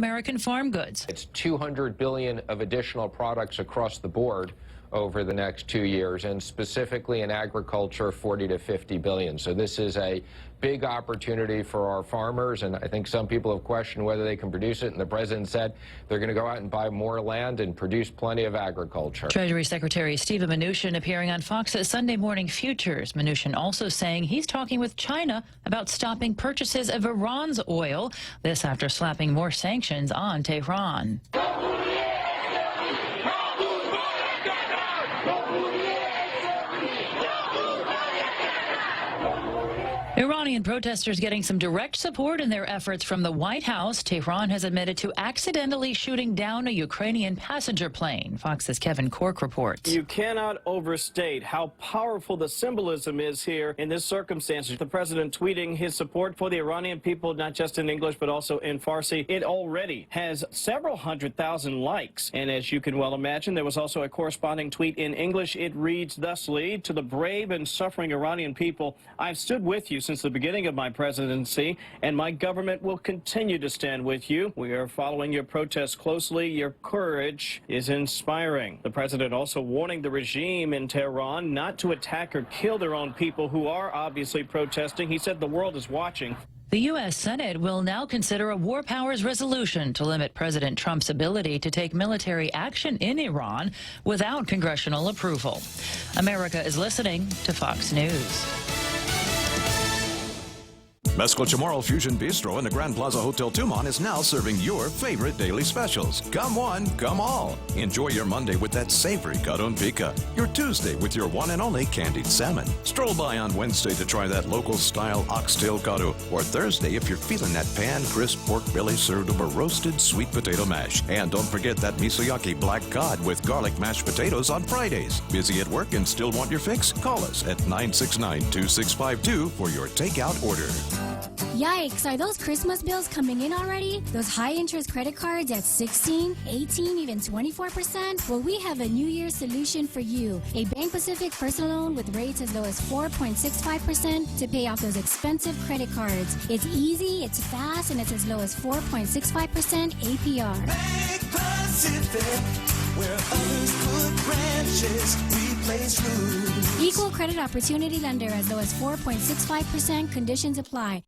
American farm goods. It's $200 billion of additional products across the board over the next 2 years, and specifically in agriculture, 40 to 50 billion. So this is a big opportunity for our farmers, and I think some people have questioned whether they can produce it, and the president said they're going to go out and buy more land and produce plenty of agriculture. Treasury Secretary Steven Mnuchin appearing on Fox's Sunday Morning Futures. Mnuchin also saying he's talking with China about stopping purchases of Iran's oil. This after slapping more sanctions on Tehran. Iranian protesters getting some direct support in their efforts from the White House. Tehran has admitted to accidentally shooting down a Ukrainian passenger plane. Fox's Kevin Cork reports. You cannot overstate how powerful the symbolism is here in this circumstance. The president tweeting his support for the Iranian people, not just in English, but also in Farsi. It already has several 100,000 likes. And as you can well imagine, there was also a corresponding tweet in English. It reads thusly: to the brave and suffering Iranian people, I've stood with you since the beginning of my presidency, and my government will continue to stand with you. We are following your protests closely. Your courage is inspiring. The president also warning the regime in Tehran not to attack or kill their own people who are obviously protesting. He said the world is watching. The U.S. Senate will now consider a war powers resolution to limit President Trump's ability to take military action in Iran without congressional approval. America is listening to Fox News. Mesco Chamorro Fusion Bistro in the Grand Plaza Hotel Tumon is now serving your favorite daily specials. Come one, come all. Enjoy your Monday with that savory garon pica, your Tuesday with your one and only candied salmon. Stroll by on Wednesday to try that local-style oxtail garu, or Thursday if you're feeling that pan-crisp pork belly served over roasted sweet potato mash. And don't forget that misoyaki black cod with garlic mashed potatoes on Fridays. Busy at work and still want your fix? Call us at 969-2652 for your takeout order. Yikes, are those Christmas bills coming in already? Those high-interest credit cards at 16, 18, even 24%? Well, we have a New Year's solution for you. A Bank Pacific personal loan with rates as low as 4.65% to pay off those expensive credit cards. It's easy, it's fast, and it's as low as 4.65% APR. Bank Pacific, where others put branches, we place roots. Equal credit opportunity lender as low as 4.65%. Conditions apply.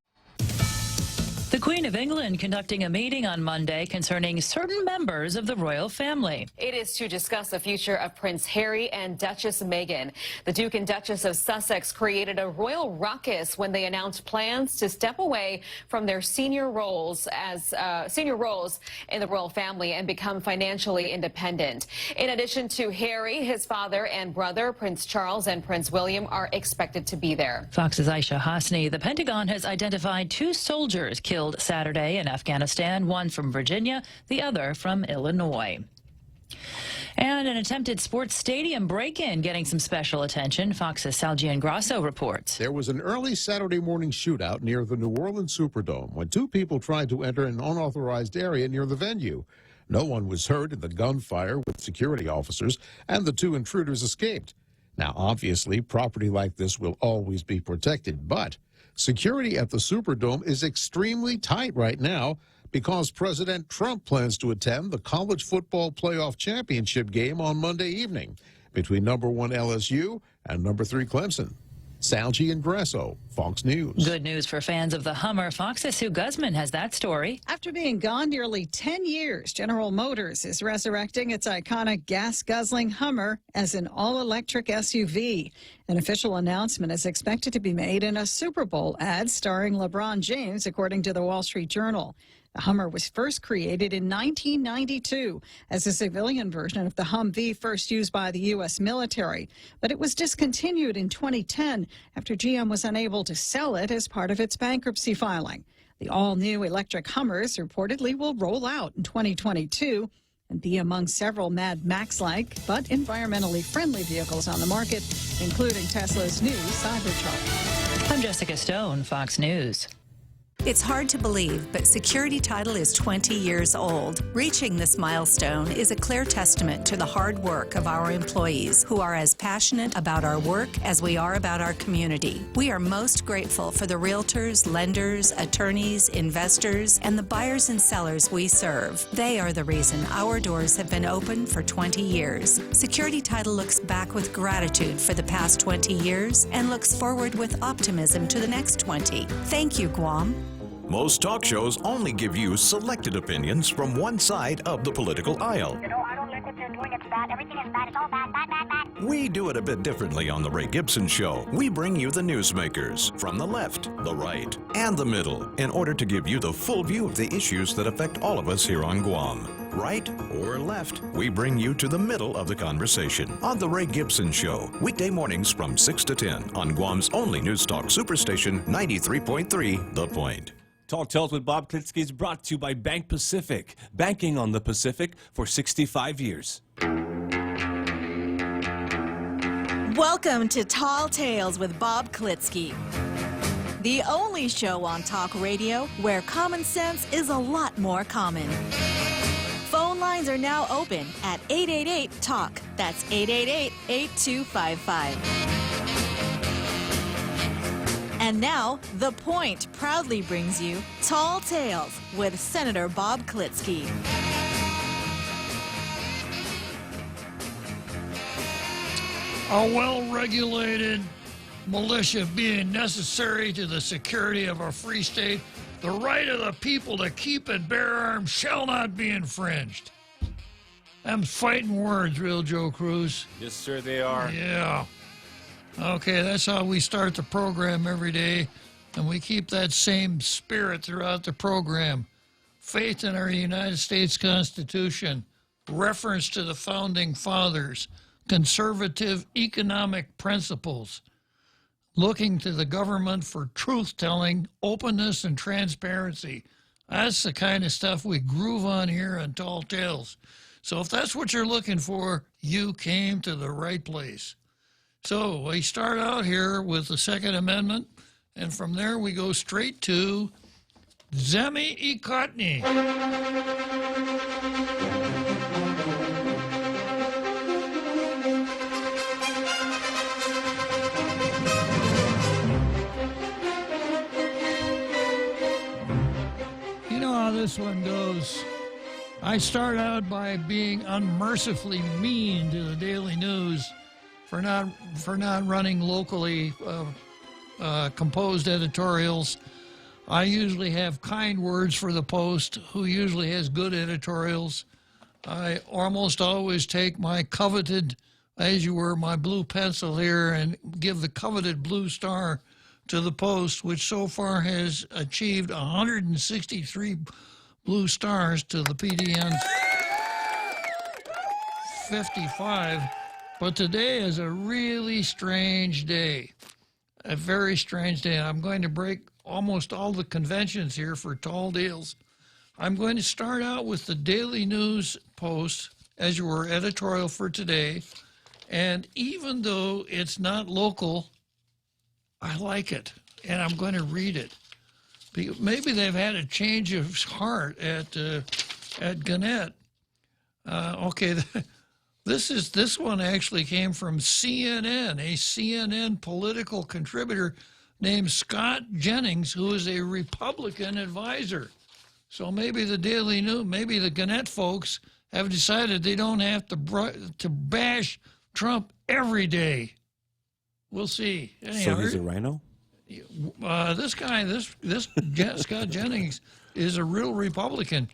The Queen of England conducting a meeting on Monday concerning certain members of the royal family. It is to discuss the future of Prince Harry and Duchess Meghan. The Duke and Duchess of Sussex created a royal ruckus when they announced plans to step away from their senior roles in the royal family and become financially independent. In addition to Harry, his father and brother, Prince Charles and Prince William, are expected to be there. Fox's Aisha Hasni. The Pentagon has identified 2 soldiers killed Saturday in Afghanistan, one from Virginia, the other from Illinois. And an attempted sports stadium break-in getting some special attention. Fox's Saljian Grasso reports. There was an early Saturday morning shootout near the New Orleans Superdome when 2 people tried to enter an unauthorized area near the venue. No one was hurt in the gunfire with security officers, and the 2 intruders escaped. Now, obviously, property like this will always be protected, but security at the Superdome is extremely tight right now because President Trump plans to attend the college football playoff championship game on Monday evening between number 1 LSU and number 3 Clemson. Salji and Grasso, Fox News. Good news for fans of the Hummer. Fox's Sue Guzman has that story. After being gone nearly 10 years, General Motors is resurrecting its iconic gas-guzzling Hummer as an all-electric SUV. An official announcement is expected to be made in a Super Bowl ad starring LeBron James, according to the Wall Street Journal. The Hummer was first created in 1992 as a civilian version of the Humvee first used by the U.S. military, but it was discontinued in 2010 after GM was unable to sell it as part of its bankruptcy filing. The all-new electric Hummers reportedly will roll out in 2022 and be among several Mad Max-like but environmentally friendly vehicles on the market, including Tesla's new Cybertruck. I'm Jessica Stone, Fox News. It's hard to believe, but Security Title is 20 years old. Reaching this milestone is a clear testament to the hard work of our employees, who are as passionate about our work as we are about our community. We are most grateful for the realtors, lenders, attorneys, investors, and the buyers and sellers we serve. They are the reason our doors have been open for 20 years. Security Title looks back with gratitude for the past 20 years and looks forward with optimism to the next 20. Thank you, Guam. Most talk shows only give you selected opinions from one side of the political aisle. You know, I don't like what they're doing. It's bad. Everything is bad. It's all bad, bad, bad, bad. We do it a bit differently on The Ray Gibson Show. We bring you the newsmakers from the left, the right, and the middle in order to give you the full view of the issues that affect all of us here on Guam. Right or left, we bring you to the middle of the conversation on The Ray Gibson Show, weekday mornings from 6 to 10 on Guam's only news talk superstation, 93.3 The Point. Talk Tales with Bob Klitzkie is brought to you by Bank Pacific, banking on the Pacific for 65 years. Welcome to Tall Tales with Bob Klitzkie, the only show on talk radio where common sense is a lot more common. Phone lines are now open at 888-TALK. That's 888-8255. And now, The Point proudly brings you Tall Tales with Senator Bob Klitzkie. A well-regulated militia being necessary to the security of our free state, the right of the people to keep and bear arms shall not be infringed. Them fighting words, real Joe Cruz. Yes, sir, they are. Yeah. Okay, that's how we start the program every day, and we keep that same spirit throughout the program. Faith in our United States Constitution, reference to the Founding Fathers, conservative economic principles, looking to the government for truth-telling, openness, and transparency. That's the kind of stuff we groove on here on Tall Tales. So if that's what you're looking for, you came to the right place. So we start out here with the Second Amendment, and from there we go straight to Zemi Ikotny. You know how this one goes. I start out by being unmercifully mean to the Daily News for not running locally composed editorials. I usually have kind words for the Post, who usually has good editorials. I almost always take my coveted, as you were, my blue pencil here, and give the coveted blue star to the Post, which so far has achieved 163 blue stars to the PDN's 55. But today is a really strange day, a very strange day. I'm going to break almost all the conventions here for Tall Tales. I'm going to start out with the Daily News Post, as you were, editorial for today. And even though it's not local, I like it, and I'm going to read it. Maybe they've had a change of heart at Gannett. Okay. This one actually came from CNN, a CNN political contributor named Scott Jennings, who is a Republican advisor. So maybe the Daily News, maybe the Gannett folks have decided they don't have to bash Trump every day. We'll see. Anyhow, So he's a rhino? This guy, Scott Jennings, is a real Republican.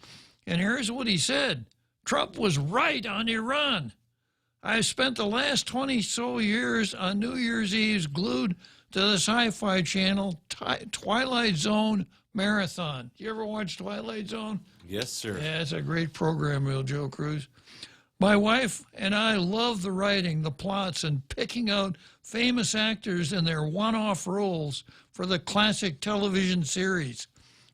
And here's what he said. Trump was right on Iran. I spent the last 20 so years on New Year's Eve glued to the Sci-Fi Channel Twilight Zone Marathon. You ever watch Twilight Zone? Yes, sir. Yeah, it's a great program, real Joe Cruz. My wife and I love the writing, the plots, and picking out famous actors in their one-off roles for the classic television series.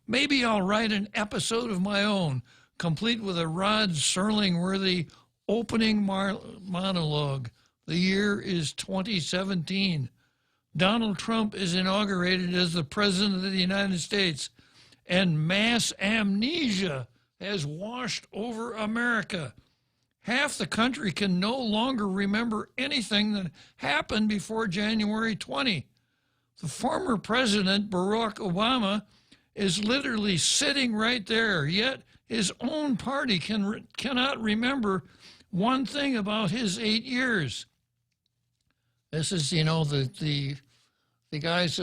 Maybe I'll write an episode of my own, complete with a Rod Serling-worthy opening monologue. The year is 2017. Donald Trump is inaugurated as the President of the United States. and mass amnesia has washed over America. Half the country can no longer remember anything that happened before January 20. The former president, Barack Obama, is literally sitting right there, yet his own party cannot remember one thing about his 8 years. This is, the guy's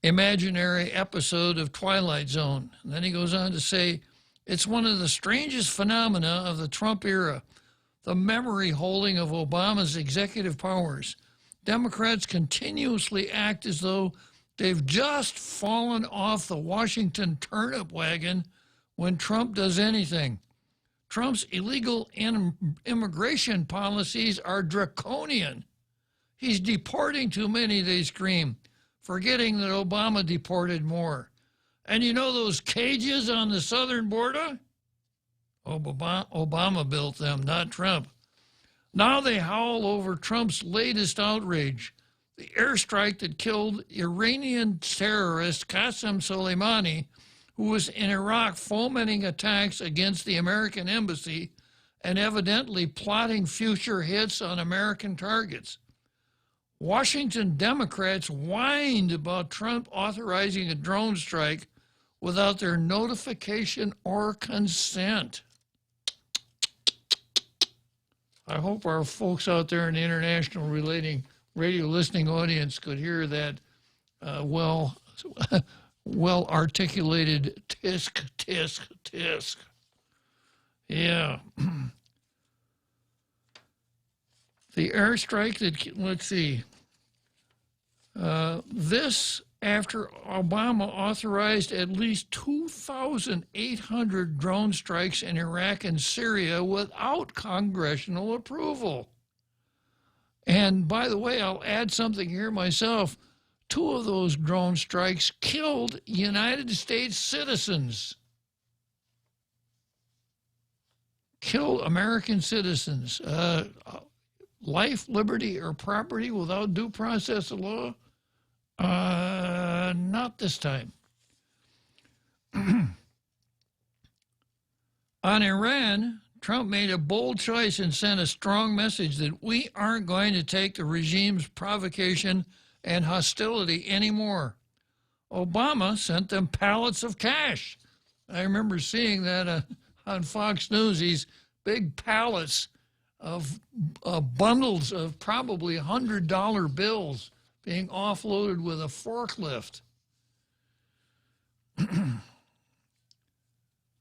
imaginary episode of Twilight Zone. And then he goes on to say, it's one of the strangest phenomena of the Trump era, the memory holding of Obama's executive powers. Democrats continuously act as though they've just fallen off the Washington turnip wagon when Trump does anything. Trump's illegal immigration policies are draconian. He's deporting too many, they scream, forgetting that Obama deported more. And you know those cages on the southern border? Obama built them, not Trump. Now they howl over Trump's latest outrage, the airstrike that killed Iranian terrorist Qasem Soleimani, who was in Iraq fomenting attacks against the American embassy and evidently plotting future hits on American targets. Washington Democrats whined about Trump authorizing a drone strike without their notification or consent. I hope our folks out there in the international radio listening audience could hear that well articulated tisk, tisk, tisk. Yeah. The airstrike that, let's see, this after Obama authorized at least 2,800 drone strikes in Iraq and Syria without congressional approval. And by the way, I'll add something here myself. 2 of those drone strikes killed United States citizens. Killed American citizens. Life, liberty, or property without due process of law? Not this time. On Iran, Trump made a bold choice and sent a strong message that we aren't going to take the regime's provocation and hostility anymore. Obama sent them pallets of cash. I remember seeing that on Fox News, these big pallets of bundles of probably $100 bills being offloaded with a forklift.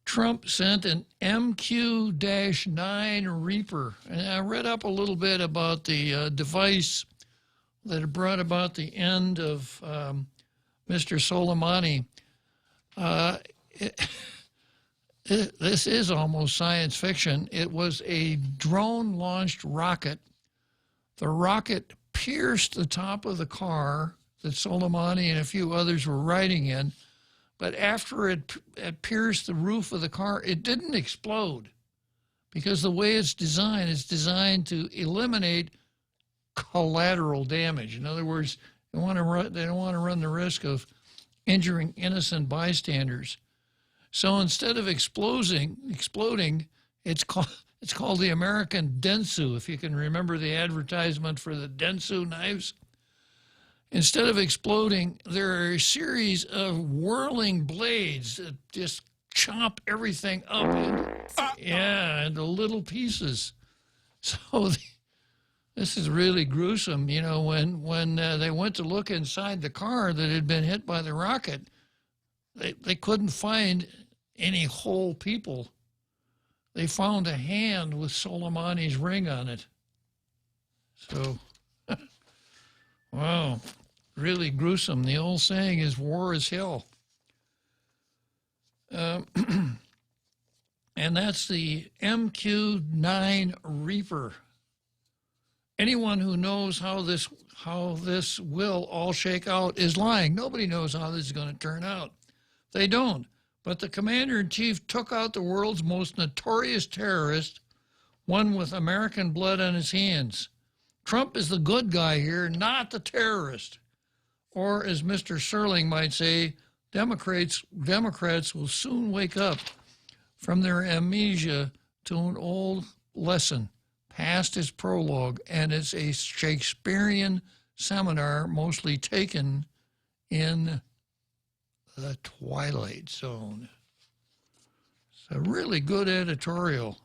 Trump sent an MQ-9 Reaper. And I read up a little bit about the device that brought about the end of Mr. Soleimani. This is almost science fiction. It was a drone-launched rocket. The rocket pierced the top of the car that Soleimani and a few others were riding in, but after it pierced the roof of the car, it didn't explode because the way it's designed to eliminate collateral damage. In other words, they don't want to run the risk of injuring innocent bystanders. So instead of exploding, it's called the American Dentsu, if you can remember the advertisement for the Dentsu knives. Instead of exploding, there are a series of whirling blades that just chop everything up into little pieces. So this is really gruesome. You know, when they went to look inside the car that had been hit by the rocket, they couldn't find any whole people. They found a hand with Soleimani's ring on it. So, wow, really gruesome. The old saying is war is hell. And that's the MQ-9 Reaper. Anyone who knows how this will all shake out is lying. Nobody knows how this is going to turn out. They don't. But the commander-in-chief took out the world's most notorious terrorist, one with American blood on his hands. Trump is the good guy here, not the terrorist. Or, as Mr. Serling might say, Democrats will soon wake up from their amnesia to an old lesson. Past is prologue, and it's a Shakespearean seminar mostly taken in the Twilight Zone. It's a really good editorial.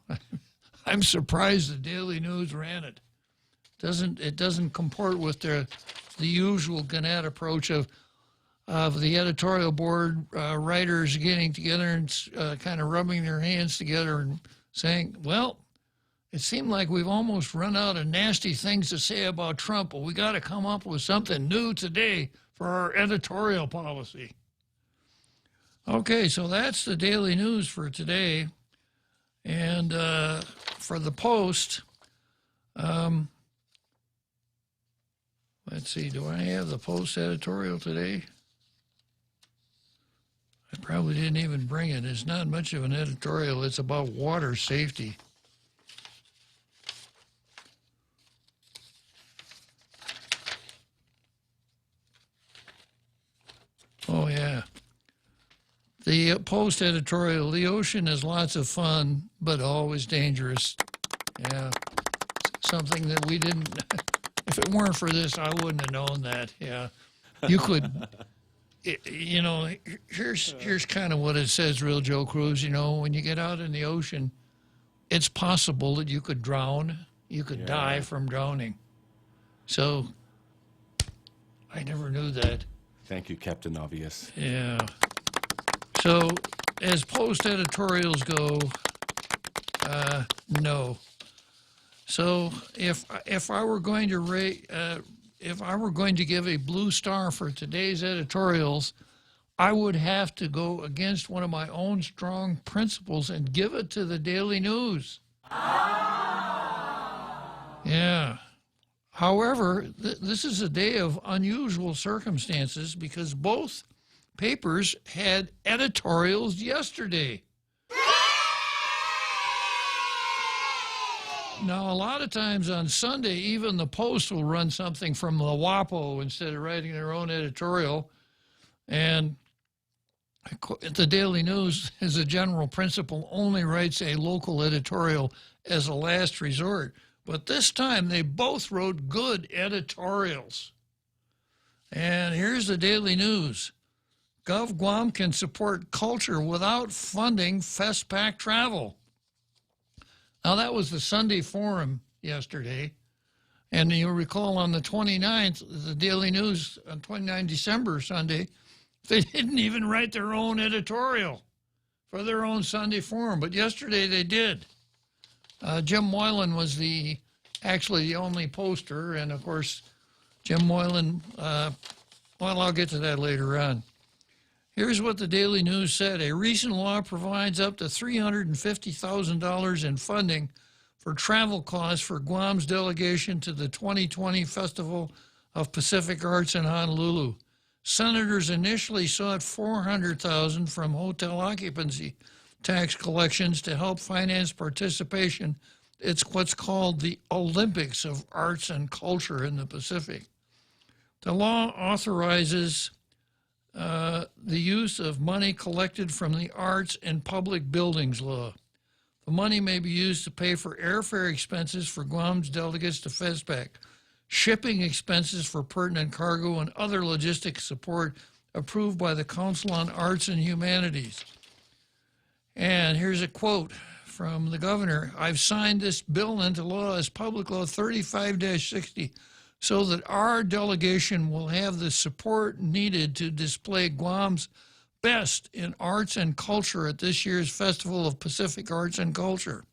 I'm surprised the Daily News ran it. It doesn't comport with the usual Gannett approach of the editorial board writers getting together and kind of rubbing their hands together and saying, well, it seemed like we've almost run out of nasty things to say about Trump, but we got to come up with something new today for our editorial policy. Okay, so that's the Daily News for today. And for the Post, let's see, do I have the Post editorial today? I probably didn't even bring it. It's not much of an editorial. It's about water safety. Oh, yeah. The Post editorial, the ocean is lots of fun, but always dangerous. Yeah. Something that we didn't, if it weren't for this, I wouldn't have known that. Yeah. You could, you know, here's kind of what it says, Real Joe Cruz. You know, when you get out in the ocean, it's possible that you could drown. You could die from drowning. So I never knew that. Thank you, Captain Obvious. Yeah. So as Post editorials go, no. So if I were going to if I were going to give a blue star for today's editorials, I would have to go against one of my own strong principles and give it to the Daily News. Yeah. However, this is a day of unusual circumstances because both papers had editorials yesterday. Now, a lot of times on Sunday, even the Post will run something from the WAPO instead of writing their own editorial. And the Daily News, as a general principle, only writes a local editorial as a last resort. But this time, they both wrote good editorials. And here's the Daily News. Gov Guam can support culture without funding FestPac travel. Now, that was the Sunday Forum yesterday. And you'll recall on the 29th, the Daily News, on 29 December, Sunday, they didn't even write their own editorial for their own Sunday Forum. But yesterday they did. Jim Moylan was actually the only poster. And, of course, Jim Moylan, well, I'll get to that later on. Here's what the Daily News said. A recent law provides up to $350,000 in funding for travel costs for Guam's delegation to the 2020 Festival of Pacific Arts in Honolulu. Senators initially sought $400,000 from hotel occupancy tax collections to help finance participation. It's what's called the Olympics of Arts and Culture in the Pacific. The law authorizes the use of money collected from the Arts and Public Buildings Law. The money may be used to pay for airfare expenses for Guam's delegates to FESPAC, shipping expenses for pertinent cargo, and other logistic support approved by the Council on Arts and Humanities. And here's a quote from the governor. I've signed this bill into law as Public Law 35-60 so that our delegation will have the support needed to display Guam's best in arts and culture at this year's Festival of Pacific Arts and Culture.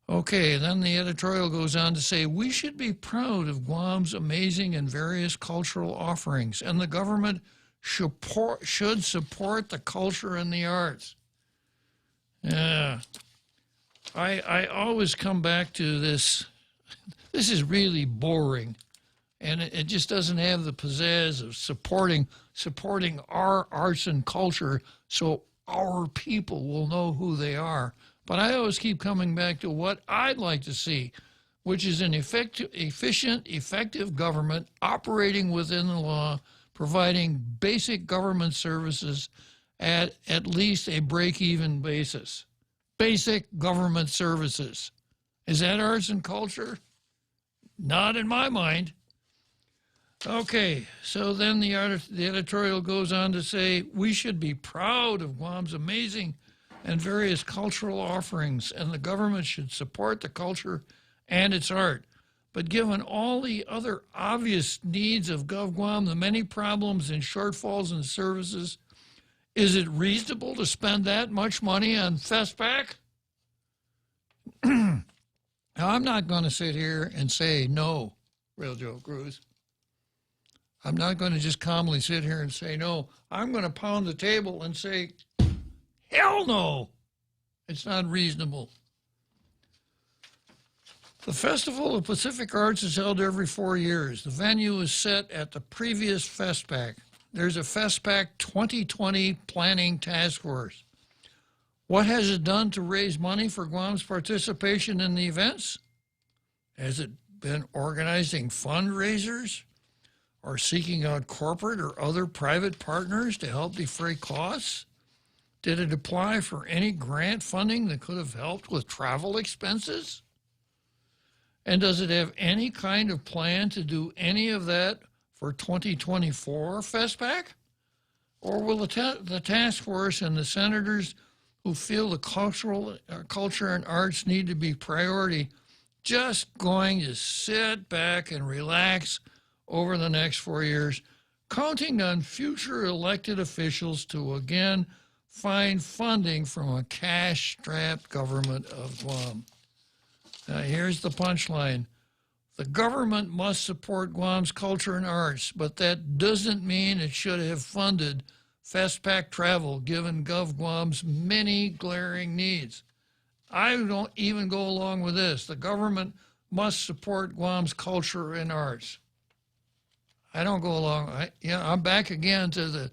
Okay, then the editorial goes on to say, we should be proud of Guam's amazing and various cultural offerings, and the government should support the culture and the arts. Yeah. I always come back to this. This is really boring, and it just doesn't have the pizzazz of supporting our arts and culture so our people will know who they are. But I always keep coming back to what I'd like to see, which is an efficient, effective government operating within the law, providing basic government services at least a break-even basis. Basic government services. Is that arts and culture? Not in my mind. Okay, so then the editorial goes on to say, we should be proud of Guam's amazing and various cultural offerings, and the government should support the culture and its art. But given all the other obvious needs of GovGuam, the many problems and shortfalls in services, is it reasonable to spend that much money on FESPAC? Now, I'm not going to sit here and say no, Real Joe Cruz. I'm not going to just calmly sit here and say no. I'm going to pound the table and say, hell no, it's not reasonable. The Festival of Pacific Arts is held every 4 years. The venue is set at the previous FESPAC. There's a FESPAC 2020 Planning Task Force. What has it done to raise money for Guam's participation in the events? Has it been organizing fundraisers or seeking out corporate or other private partners to help defray costs? Did it apply for any grant funding that could have helped with travel expenses? And does it have any kind of plan to do any of that for 2024 FESPAC? Or will the task force and the senators who feel the culture and arts need to be priority just going to sit back and relax over the next 4 years, counting on future elected officials to again find funding from a cash-strapped government of Guam? Now, here's the punchline. The government must support Guam's culture and arts, but that doesn't mean it should have funded FESPAC travel, given GovGuam's many glaring needs. I don't even go along with this. The government must support Guam's culture and arts. I don't go along. I'm back again to the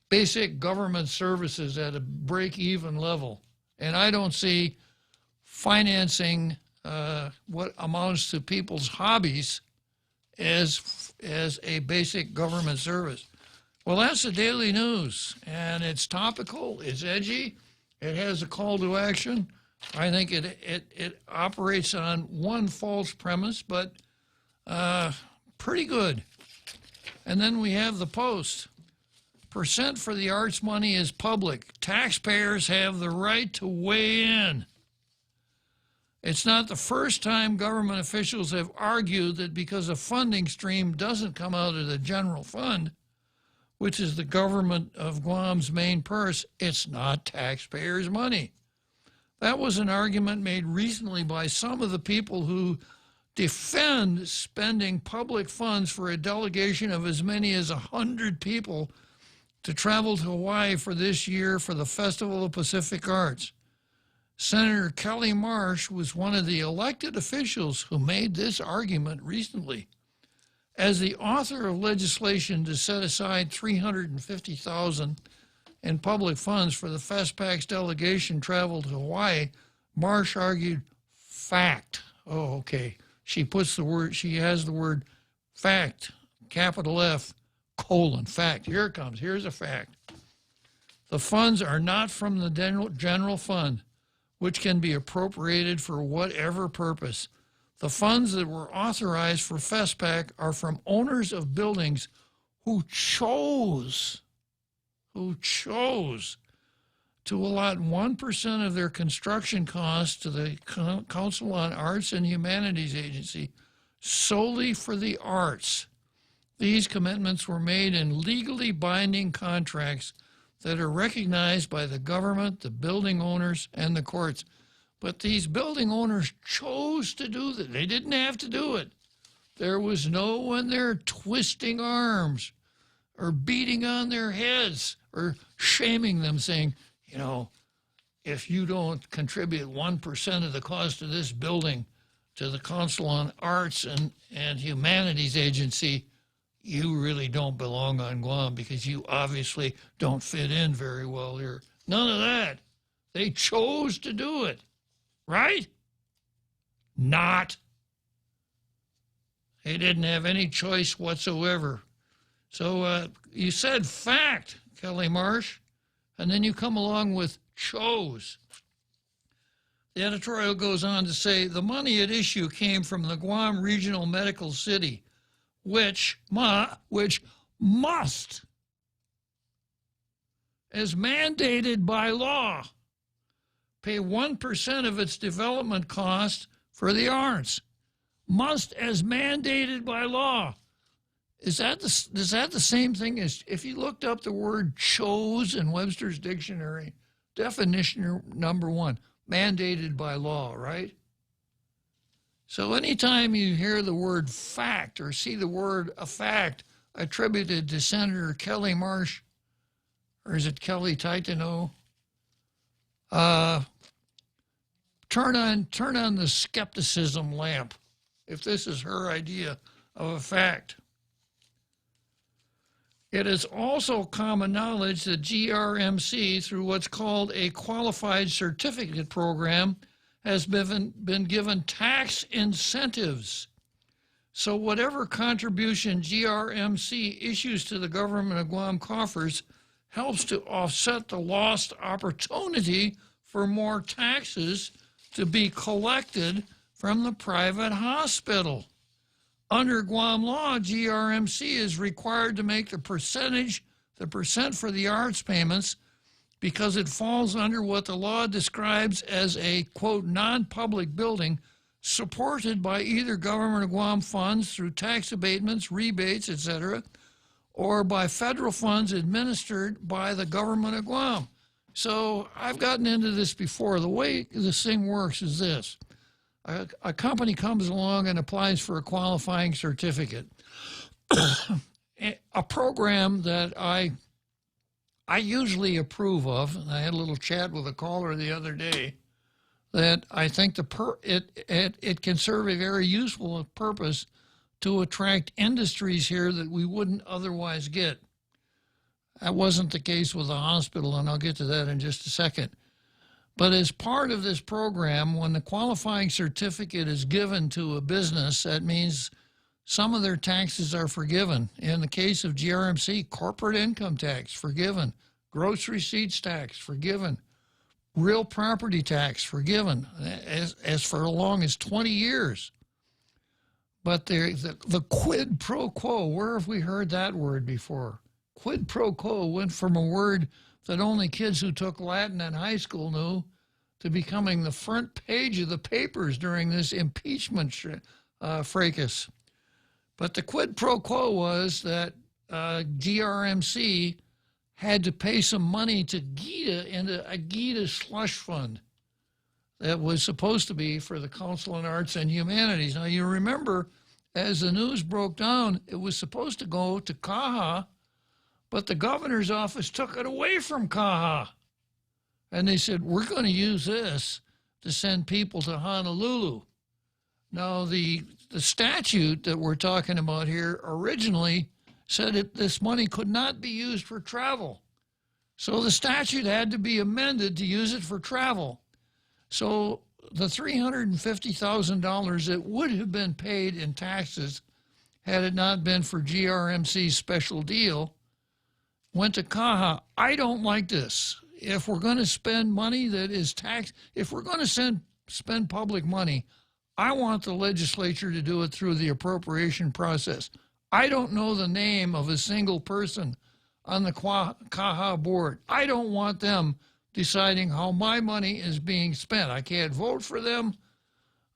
basic government services at a break-even level. And I don't see financing what amounts to people's hobbies as a basic government service. Well, that's the Daily News, and it's topical, it's edgy, it has a call to action. I think it operates on one false premise, but pretty good. And then we have the Post. Percent for the arts money is public. Taxpayers have the right to weigh in. It's not the first time government officials have argued that because a funding stream doesn't come out of the general fund, which is the government of Guam's main purse, it's not taxpayers' money. That was an argument made recently by some of the people who defend spending public funds for a delegation of as many as 100 people to travel to Hawaii for this year for the Festival of Pacific Arts. Senator Kelly Marsh was one of the elected officials who made this argument recently. As the author of legislation to set aside $350,000 in public funds for the FESPAC's delegation travel to Hawaii, Marsh argued fact. Oh, okay. She has the word fact, capital F, colon, fact. Here it comes. Here's a fact. The funds are not from the general fund, which can be appropriated for whatever purpose. The funds that were authorized for FESPAC are from owners of buildings who chose to allot 1% of their construction costs to the Council on Arts and Humanities Agency solely for the arts. These commitments were made in legally binding contracts that are recognized by the government, the building owners, and the courts. But these building owners chose to do that. They didn't have to do it. There was no one there twisting arms or beating on their heads or shaming them, saying, you know, if you don't contribute 1% of the cost of this building to the Council on Arts and Humanities Agency, you really don't belong on Guam because you obviously don't fit in very well here. None of that. They chose to do it. Right? Not. They didn't have any choice whatsoever. So you said fact, Kelly Marsh, and then you come along with chose. The editorial goes on to say the money at issue came from the Guam Regional Medical City, which must, as mandated by law, pay 1% of its development cost for the arts. Must, as mandated by law. Is that the same thing as if you looked up the word chose in Webster's dictionary? Definition number one, mandated by law, right? So anytime you hear the word fact or see the word a fact attributed to Senator Kelly Marsh, or is it Kelly Titano? Turn on the skepticism lamp if this is her idea of a fact. It is also common knowledge that GRMC, through what's called a qualified certificate program, has been given tax incentives. So whatever contribution GRMC issues to the government of Guam coffers helps to offset the lost opportunity for more taxes to be collected from the private hospital. Under Guam law, GRMC is required to make the percent for the arts payments because it falls under what the law describes as a, quote, non-public building supported by either government of Guam funds through tax abatements, rebates, etc., or by federal funds administered by the government of Guam. So I've gotten into this before. The way this thing works is this. A company comes along and applies for a qualifying certificate. A program that I usually approve of, and I had a little chat with a caller the other day, that I think it can serve a very useful purpose to attract industries here that we wouldn't otherwise get. That wasn't the case with the hospital, and I'll get to that in just a second. But as part of this program, when the qualifying certificate is given to a business, that means some of their taxes are forgiven. In the case of GRMC, corporate income tax, forgiven. Gross receipts tax, forgiven. Real property tax, forgiven, as for long as 20 years. But the quid pro quo, where have we heard that word before? Quid pro quo went from a word that only kids who took Latin in high school knew to becoming the front page of the papers during this impeachment fracas. But the quid pro quo was that GRMC had to pay some money to GITA into a GITA slush fund that was supposed to be for the Council on Arts and Humanities. Now, you remember, as the news broke down, it was supposed to go to CAHA, but the governor's office took it away from CAHA. And they said, we're going to use this to send people to Honolulu. Now, the statute that we're talking about here originally said that this money could not be used for travel. So the statute had to be amended to use it for travel. So the $350,000 that would have been paid in taxes had it not been for GRMC's special deal went to CAHA. I don't like this. If we're going to spend money that is taxed, if we're going to spend public money, I want the legislature to do it through the appropriation process. I don't know the name of a single person on the CAHA board. I don't want them deciding how my money is being spent. I can't vote for them.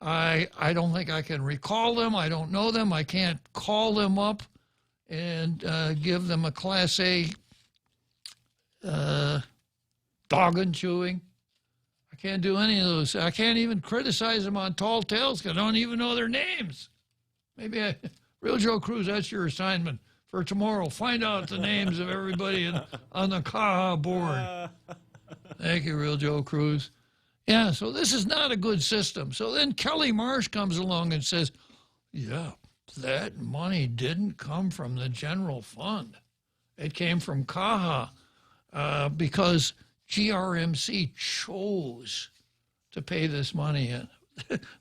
I don't think I can recall them. I don't know them. I can't call them up and give them a Class A doggone chewing. I can't do any of those. I can't even criticize them on Tall Tales because I don't even know their names. Maybe Real Joe Cruz, that's your assignment for tomorrow. Find out the names of everybody on the CAHA board. Thank you, Real Joe Cruz. Yeah, so this is not a good system. So then Kelly Marsh comes along and says, yeah, that money didn't come from the general fund. It came from CAHA because GRMC chose to pay this money in.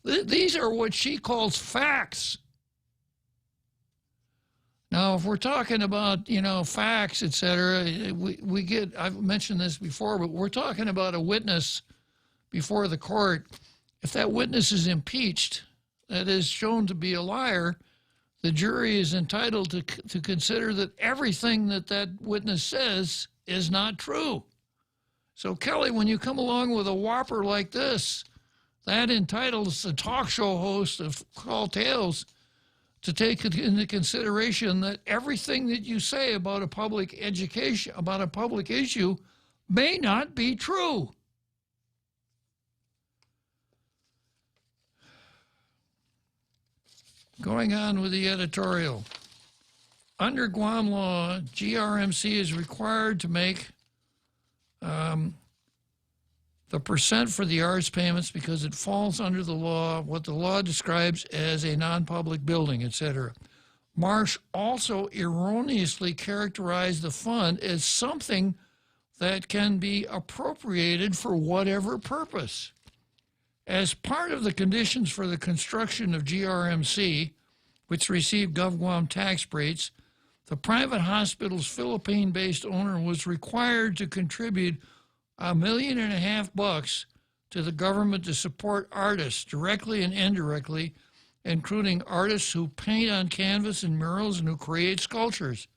These are what she calls facts. Now, if we're talking about, facts, et cetera, we get, I've mentioned this before, but we're talking about a witness before the court. If that witness is impeached, that is shown to be a liar, the jury is entitled to consider that everything that witness says is not true. So, Kelly, when you come along with a whopper like this, that entitles the talk show host of Tall Tales to take into consideration that everything that you say about a public education, about a public issue, may not be true. Going on with the editorial. Under Guam law, GRMC is required to make the percent for the arts payments because it falls under the law, what the law describes as a non-public building, etc. Marsh also erroneously characterized the fund as something that can be appropriated for whatever purpose. As part of the conditions for the construction of GRMC, which received GovGuam tax breaks, the private hospital's Philippine-based owner was required to contribute $1.5 million to the government to support artists directly and indirectly, including artists who paint on canvas and murals and who create sculptures.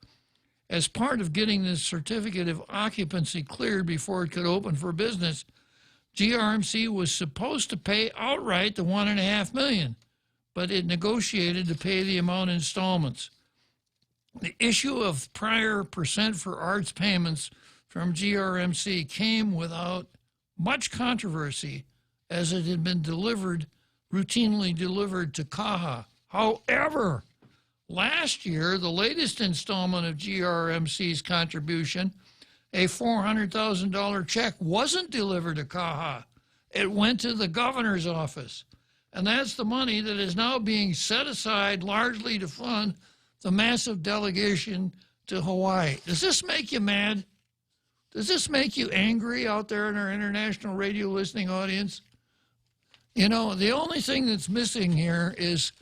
As part of getting this certificate of occupancy cleared before it could open for business, GRMC was supposed to pay outright the $1.5 million, but it negotiated to pay the amount in installments. The issue of prior percent for arts payments from GRMC came without much controversy as it had been routinely delivered to CAHA. However, last year, the latest installment of GRMC's contribution, a $400,000 check, wasn't delivered to CAHA. It went to the governor's office. And that's the money that is now being set aside largely to fund the massive delegation to Hawaii. Does this make you mad? Does this make you angry out there in our international radio listening audience? The only thing that's missing here is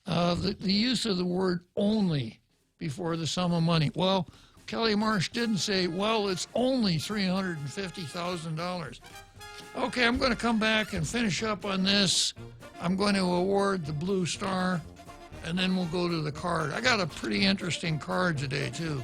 the use of the word only before the sum of money. Well, Kelly Marsh didn't say, well, it's only $350,000. Okay, I'm going to come back and finish up on this. I'm going to award the Blue Star, and then we'll go to the card. I got a pretty interesting card today, too.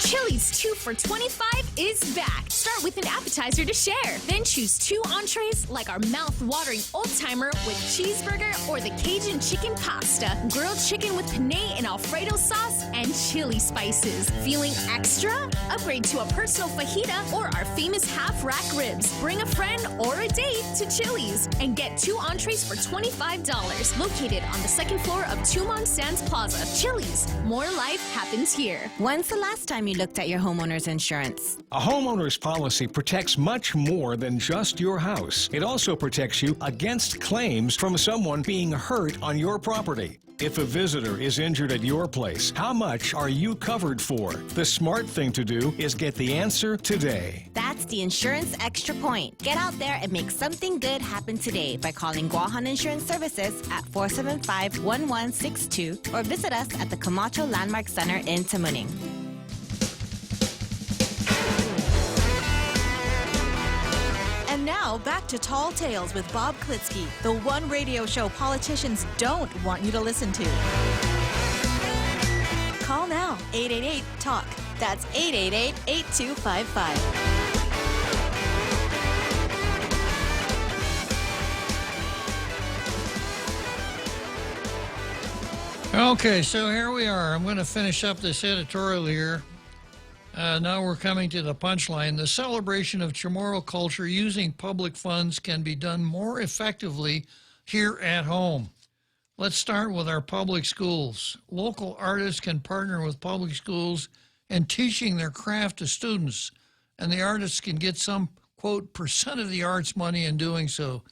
Chili's 2 for $25 is back. Start with an appetizer to share. Then choose 2 entrees like our mouth-watering old-timer with cheeseburger or the Cajun chicken pasta, grilled chicken with penne and Alfredo sauce, and chili spices. Feeling extra? Upgrade to a personal fajita or our famous half-rack ribs. Bring a friend or a date to Chili's and get 2 entrees for $25. Located on the 2nd floor of Tumon Sands Plaza. Chili's. More life happens here. When's the last time you looked at your homeowner's insurance? A homeowner's policy protects much more than just your house. It also protects you against claims from someone being hurt on your property. If a visitor is injured at your place, how much are you covered for? The smart thing to do is get the answer today. That's the Insurance Extra Point. Get out there and make something good happen today by calling Guahan Insurance Services at 475-1162 or visit us at the Camacho Landmark Center in Tamuning. And now, back to Tall Tales with Bob Klitzkie, the one radio show politicians don't want you to listen to. Call now, 888-TALK. That's 888-8255. Okay, so here we are. I'm going to finish up this editorial here. Now we're coming to the punchline. The celebration of Chamorro culture using public funds can be done more effectively here at home. Let's start with our public schools. Local artists can partner with public schools in teaching their craft to students, and the artists can get some, quote, percent of the arts money in doing so.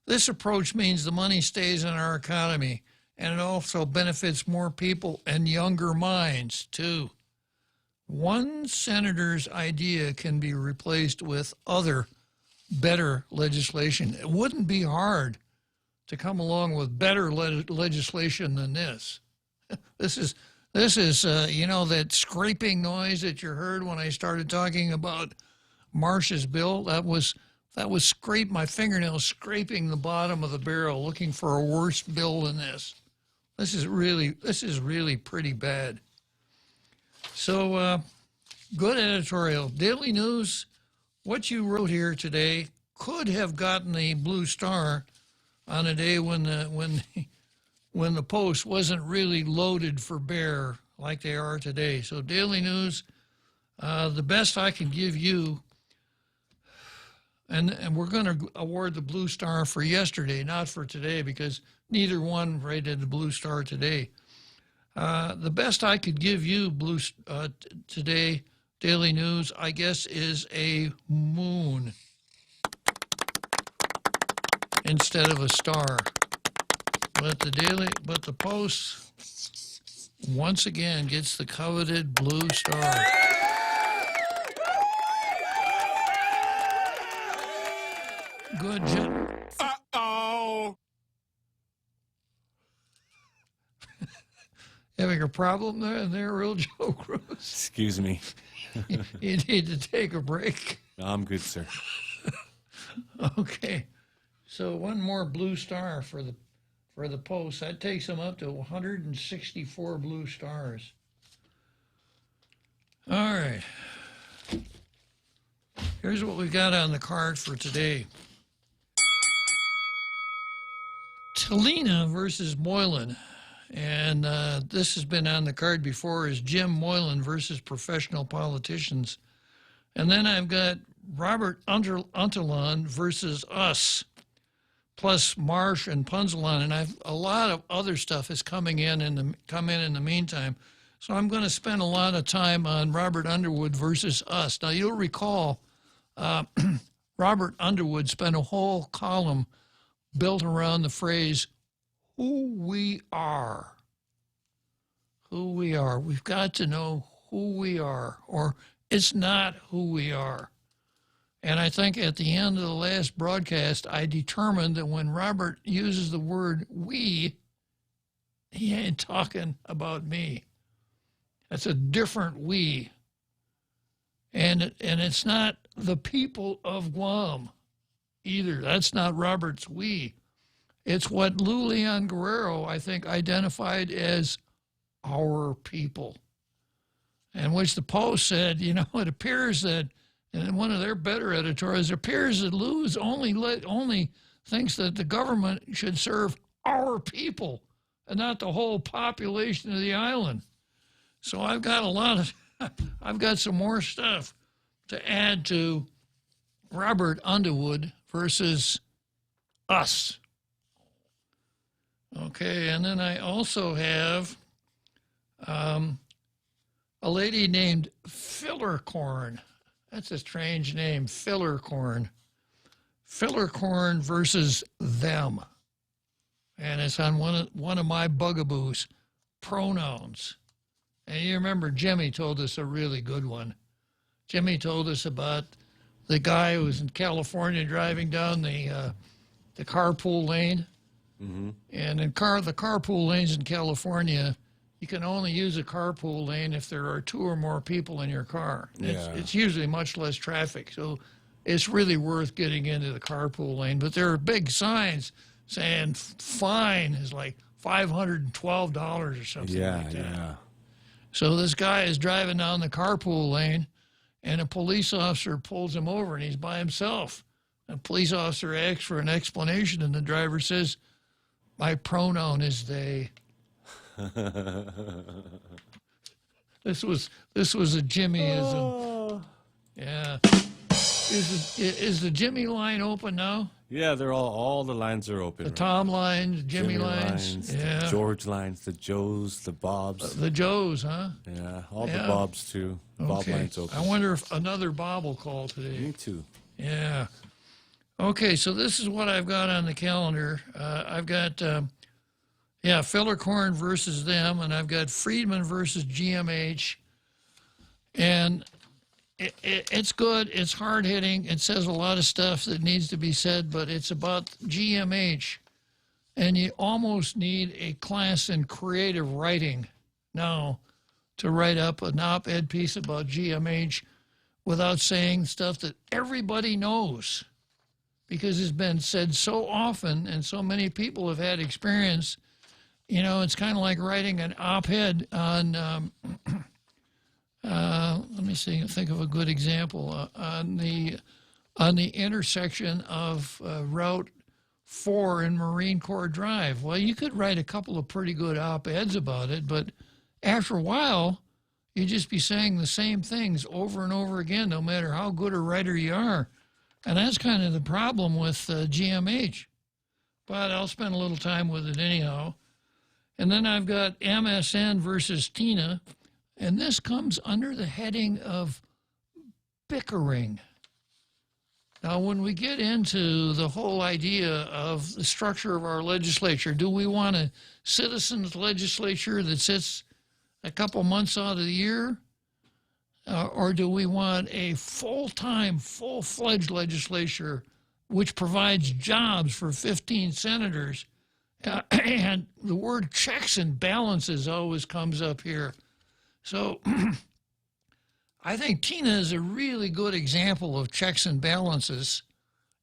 This approach means the money stays in our economy, and it also benefits more people and younger minds, too. One senator's idea can be replaced with other, better legislation. It wouldn't be hard to come along with better legislation than this. This is you know, that scraping noise that you heard when I started talking about Marsh's bill. That was my fingernails scraping the bottom of the barrel, looking for a worse bill than this. This is really pretty bad. So, good editorial. Daily News, what you wrote here today could have gotten the Blue Star on a day when the Post wasn't really loaded for bear like they are today. So Daily News, the best I can give you, and we're going to award the Blue Star for yesterday, not for today, because neither one rated the Blue Star today. The best I could give you today, Daily News, I guess, is a moon instead of a star. But the Post once again gets the coveted Blue Star. Good job. Uh-oh. Having a problem there, real Joe Cruz? Excuse me. You need to take a break. No, I'm good, sir. Okay. So one more Blue Star for the Post. That takes them up to 164 Blue Stars. All right. Here's what we got on the card for today. Talina versus Moylan. And this has been on the card before, is Jim Moylan versus professional politicians. And then I've got Robert Unterlon versus us, plus Marsh and Punzelon. And a lot of other stuff is come in in the meantime. So I'm going to spend a lot of time on Robert Underwood versus us. Now, you'll recall Robert Underwood spent a whole column built around the phrase, who we are. Who we are. We've got to know who we are, or it's not who we are. And I think at the end of the last broadcast, I determined that when Robert uses the word we, he ain't talking about me. That's a different we. And it's not the people of Guam either. That's not Robert's we. It's what Lou Leon Guerrero, I think, identified as our people. And which the Post said, you know, it appears that, in one of their better editorials, it appears that Lou's only thinks that the government should serve our people and not the whole population of the island. So I've got I've got some more stuff to add to Robert Underwood versus us. Okay, and then I also have a lady named Fillercorn. That's a strange name, Fillercorn. Fillercorn versus them. And it's on one of my bugaboos, pronouns. And you remember Jimmy told us a really good one. Jimmy told us about the guy who was in California driving down the carpool lane. Mm-hmm. And in the carpool lanes in California, you can only use a carpool lane if there are two or more people in your car. Yeah. It's usually much less traffic, so it's really worth getting into the carpool lane. But there are big signs saying fine is like $512 or something like that. Yeah. So this guy is driving down the carpool lane, and a police officer pulls him over, and he's by himself. A police officer asks for an explanation, and the driver says, "My pronoun is they." This was a Jimmyism. Oh. Yeah. Is the Jimmy line open now? Yeah, they're all the lines are open. The Tom lines, Jimmy lines, yeah. The George lines, the Joes, the Bobs. The Joes, huh? Yeah, all the Bobs too. Okay. Bob lines open. I wonder if another Bob will call today. Me too. Yeah. Okay, so this is what I've got on the calendar. I've got, Fillercorn versus them, and I've got Friedman versus GMH. And it's good. It's hard-hitting. It says a lot of stuff that needs to be said, but it's about GMH. And you almost need a class in creative writing now to write up an op-ed piece about GMH without saying stuff that everybody knows, because it's been said so often and so many people have had experience. You know, it's kind of like writing an op-ed on, let me see, think of a good example, on the intersection of Route 4 in Marine Corps Drive. Well, you could write a couple of pretty good op-eds about it, but after a while, you'd just be saying the same things over and over again, no matter how good a writer you are. And that's kind of the problem with GMH. But I'll spend a little time with it anyhow. And then I've got MSN versus Tina, and this comes under the heading of bickering. Now, when we get into the whole idea of the structure of our legislature, do we want a citizens' legislature that sits a couple months out of the year? Or do we want a full-time, full-fledged legislature which provides jobs for 15 senators? And the word checks and balances always comes up here. So I think Tina is a really good example of checks and balances.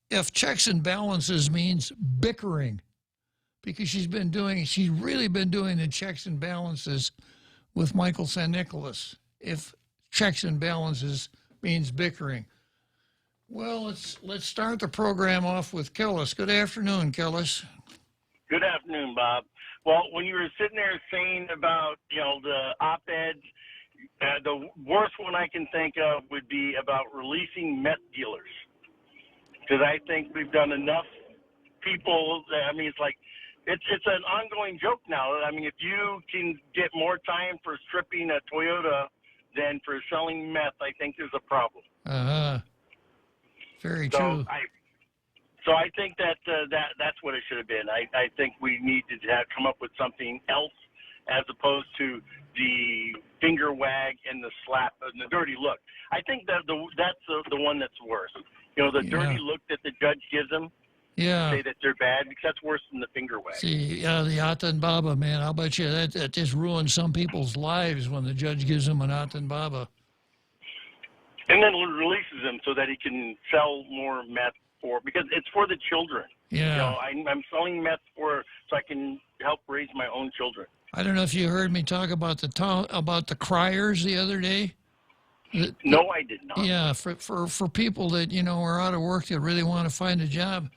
If checks and balances means bickering, because she's really been doing the checks and balances with Michael San Nicolas. If checks and balances means bickering. Well, let's start the program off with Kellis. Good afternoon, Kellis. Good afternoon, Bob. Well, when you were sitting there saying about, the op-eds, the worst one I can think of would be about releasing meth dealers. Because I think we've done enough people, it's like, it's an ongoing joke now. I mean, if you can get more time for stripping a Toyota than for selling meth, I think there's a problem. Very true. So I think that's what it should have been. I think we need to come up with something else as opposed to the finger wag and the slap and the dirty look. I think that's the one that's worse. The dirty look that the judge gives them. Yeah. Say that they're bad, because that's worse than the finger wag. See, the Atan Baba, man, I'll bet you that just ruins some people's lives when the judge gives them an Atan Baba. And then releases him so that he can sell more meth because it's for the children. Yeah. I'm selling meth so I can help raise my own children. I don't know if you heard me talk about the criers the other day. No, I did not. Yeah, for people that are out of work that really want to find a job,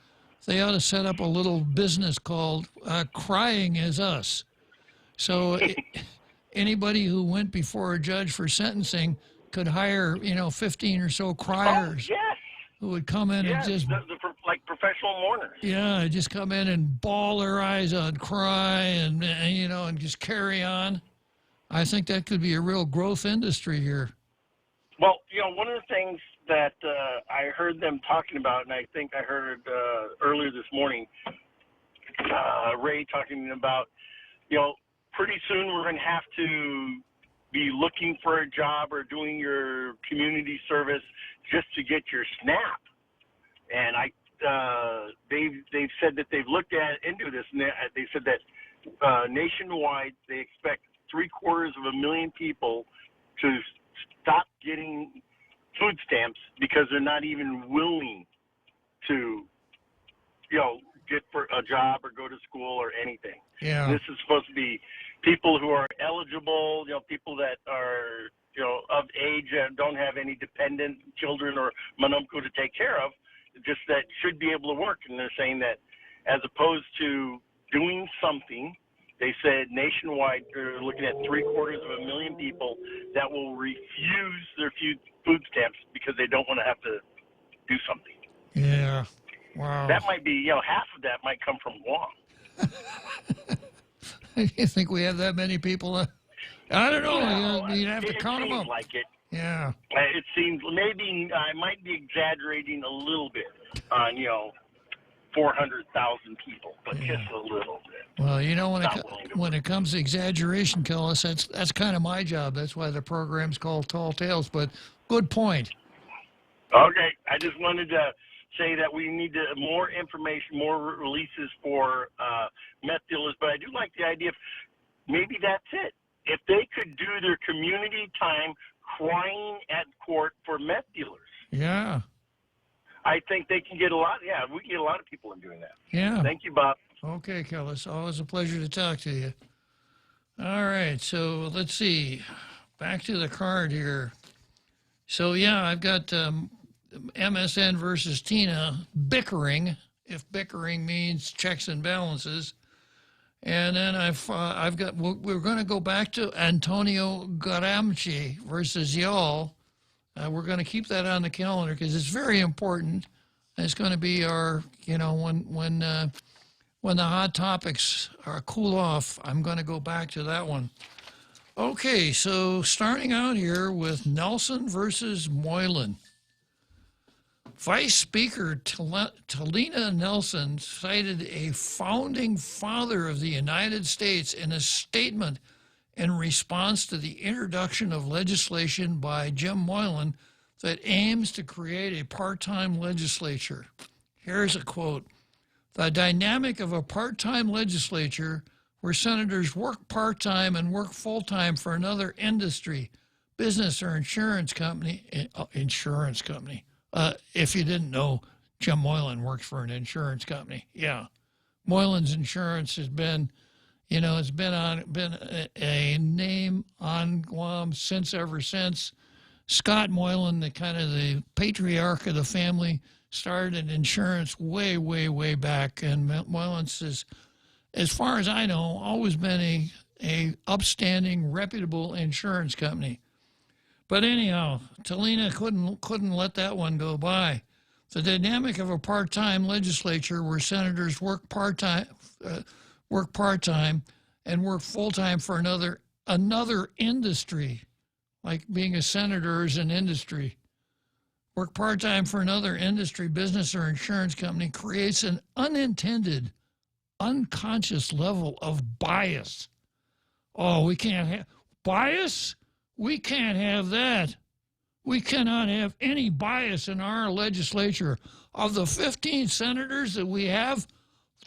they ought to set up a little business called Crying Is Us. So anybody who went before a judge for sentencing could hire 15 or so criers. Oh, yes. Who would come in and just like professional mourners. Yeah, just come in and bawl their eyes out, cry, and and just carry on. I think that could be a real growth industry here. Well, one of the things that I heard them talking about, and I think I heard earlier this morning, Ray talking about, pretty soon we're going to have to be looking for a job or doing your community service just to get your SNAP. And they've said that they've looked into this, and they said that nationwide they expect 750,000 people to stop getting food stamps because they're not even willing to, get for a job or go to school or anything. Yeah. This is supposed to be people who are eligible, people that are, of age and don't have any dependent children or manumku to take care of, just that should be able to work. And they're saying that as opposed to doing something, they said nationwide they're looking at 750,000 people that will refuse their food stamps because they don't want to have to do something. Yeah. Wow. That might be, half of that might come from Guam. You think we have that many people? I don't know. You'd have to count them up. Like it. Yeah. It seems maybe I might be exaggerating a little bit on 400,000 people, but just a little bit. Well, when it comes to exaggeration, Kellis, that's kind of my job. That's why the program's called Tall Tales. But good point. Okay, I just wanted to say that we need more information, more releases for meth dealers, but I do like the idea of maybe that's it. If they could do their community time crying at court for meth dealers, Yeah. I think they can get a lot. Yeah, we can get a lot of people in doing that. Yeah. Thank you, Bob. Okay, Kellis. Always a pleasure to talk to you. All right, so let's see. Back to the card here. So, yeah, I've got MSN versus Tina bickering, if bickering means checks and balances. And then I've got, we're going to go back to Antonio Gramsci versus y'all. We're going to keep that on the calendar because it's very important. It's going to be our, you know, when the hot topics are cool off, I'm going to go back to that one. Okay, so starting out here with Nelson versus Moylan. Vice Speaker Talina Nelson cited a founding father of the United States in a statement in response to the introduction of legislation by Jim Moylan that aims to create a part-time legislature. Here's a quote. The dynamic of a part-time legislature where senators work part-time and work full-time for another industry, business, or insurance company. If you didn't know, Jim Moylan works for an insurance company. Yeah. Moylan's Insurance has been, you know, it's been a name on Guam ever since. Scott Moylan, the patriarch of the family, started insurance way, way, way back. And Moylan's is, as far as I know, always been a upstanding, reputable insurance company. But anyhow, Talina couldn't let that one go by. The dynamic of a part-time legislature where senators work part-time and work full-time for another industry, like being a senator is an industry. Work part-time for another industry, business, or insurance company creates an unintended, unconscious level of bias. Oh, we can't have bias? We can't have that. We cannot have any bias in our legislature. Of the 15 senators that we have,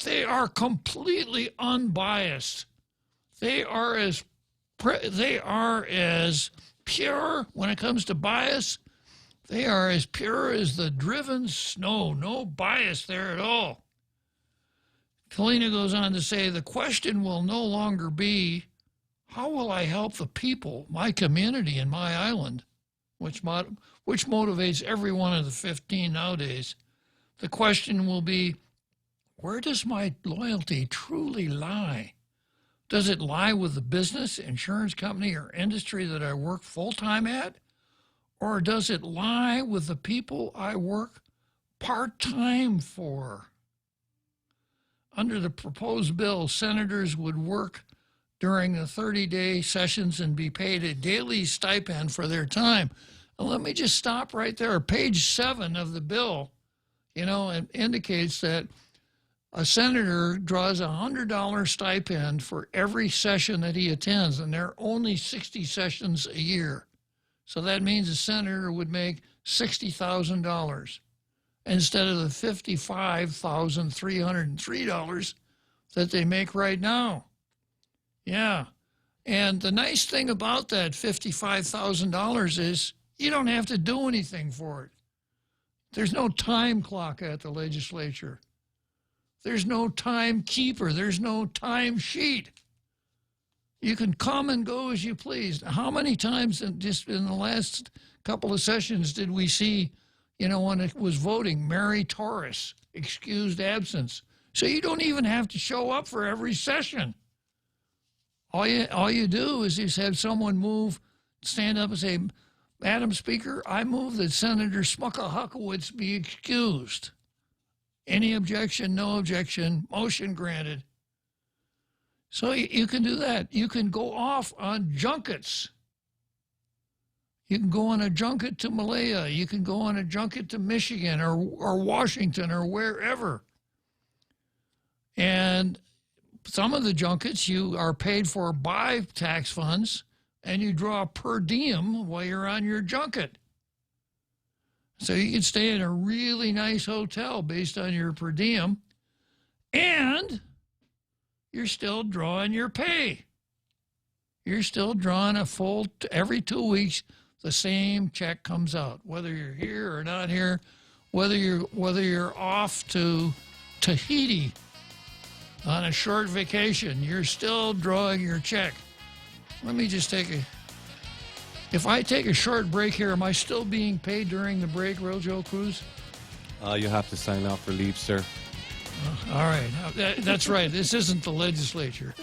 they are completely unbiased. They are as pure when it comes to bias. They are as pure as the driven snow. No bias there at all. Talina goes on to say, the question will no longer be, how will I help the people, my community, and my island, which motivates every one of the 15 nowadays. The question will be, where does my loyalty truly lie? Does it lie with the business, insurance company, or industry that I work full-time at? Or does it lie with the people I work part-time for? Under the proposed bill, senators would work during the 30-day sessions and be paid a daily stipend for their time. And let me just stop right there. Page 7 of the bill, you know, it indicates that a senator draws a $100 stipend for every session that he attends, and there are only 60 sessions a year. So that means a senator would make $60,000 instead of the $55,303 that they make right now. Yeah. And the nice thing about that $55,000 is you don't have to do anything for it. There's no time clock at the legislature. There's no timekeeper. There's no time sheet. You can come and go as you please. How many times just in the last couple of sessions did we see, you know, when it was voting, Mary Torres, excused absence? So you don't even have to show up for every session. All you do is just have someone stand up and say, Madam Speaker, I move that Senator Smucker Huckowitz be excused. Any objection, no objection, motion granted. So you can do that. You can go off on junkets. You can go on a junket to Malaya. You can go on a junket to Michigan or Washington or wherever. And some of the junkets you are paid for by tax funds, and you draw per diem while you're on your junket. So you can stay in a really nice hotel based on your per diem, and you're still drawing your pay. You're still drawing a full, every 2 weeks, the same check comes out, whether you're here or not here, whether you're off to Tahiti on a short vacation, you're still drawing your check. Let me just if I take a short break here, am I still being paid during the break, Rojo Cruz? You have to sign out for leave, sir. All right. That's right. This isn't the legislature.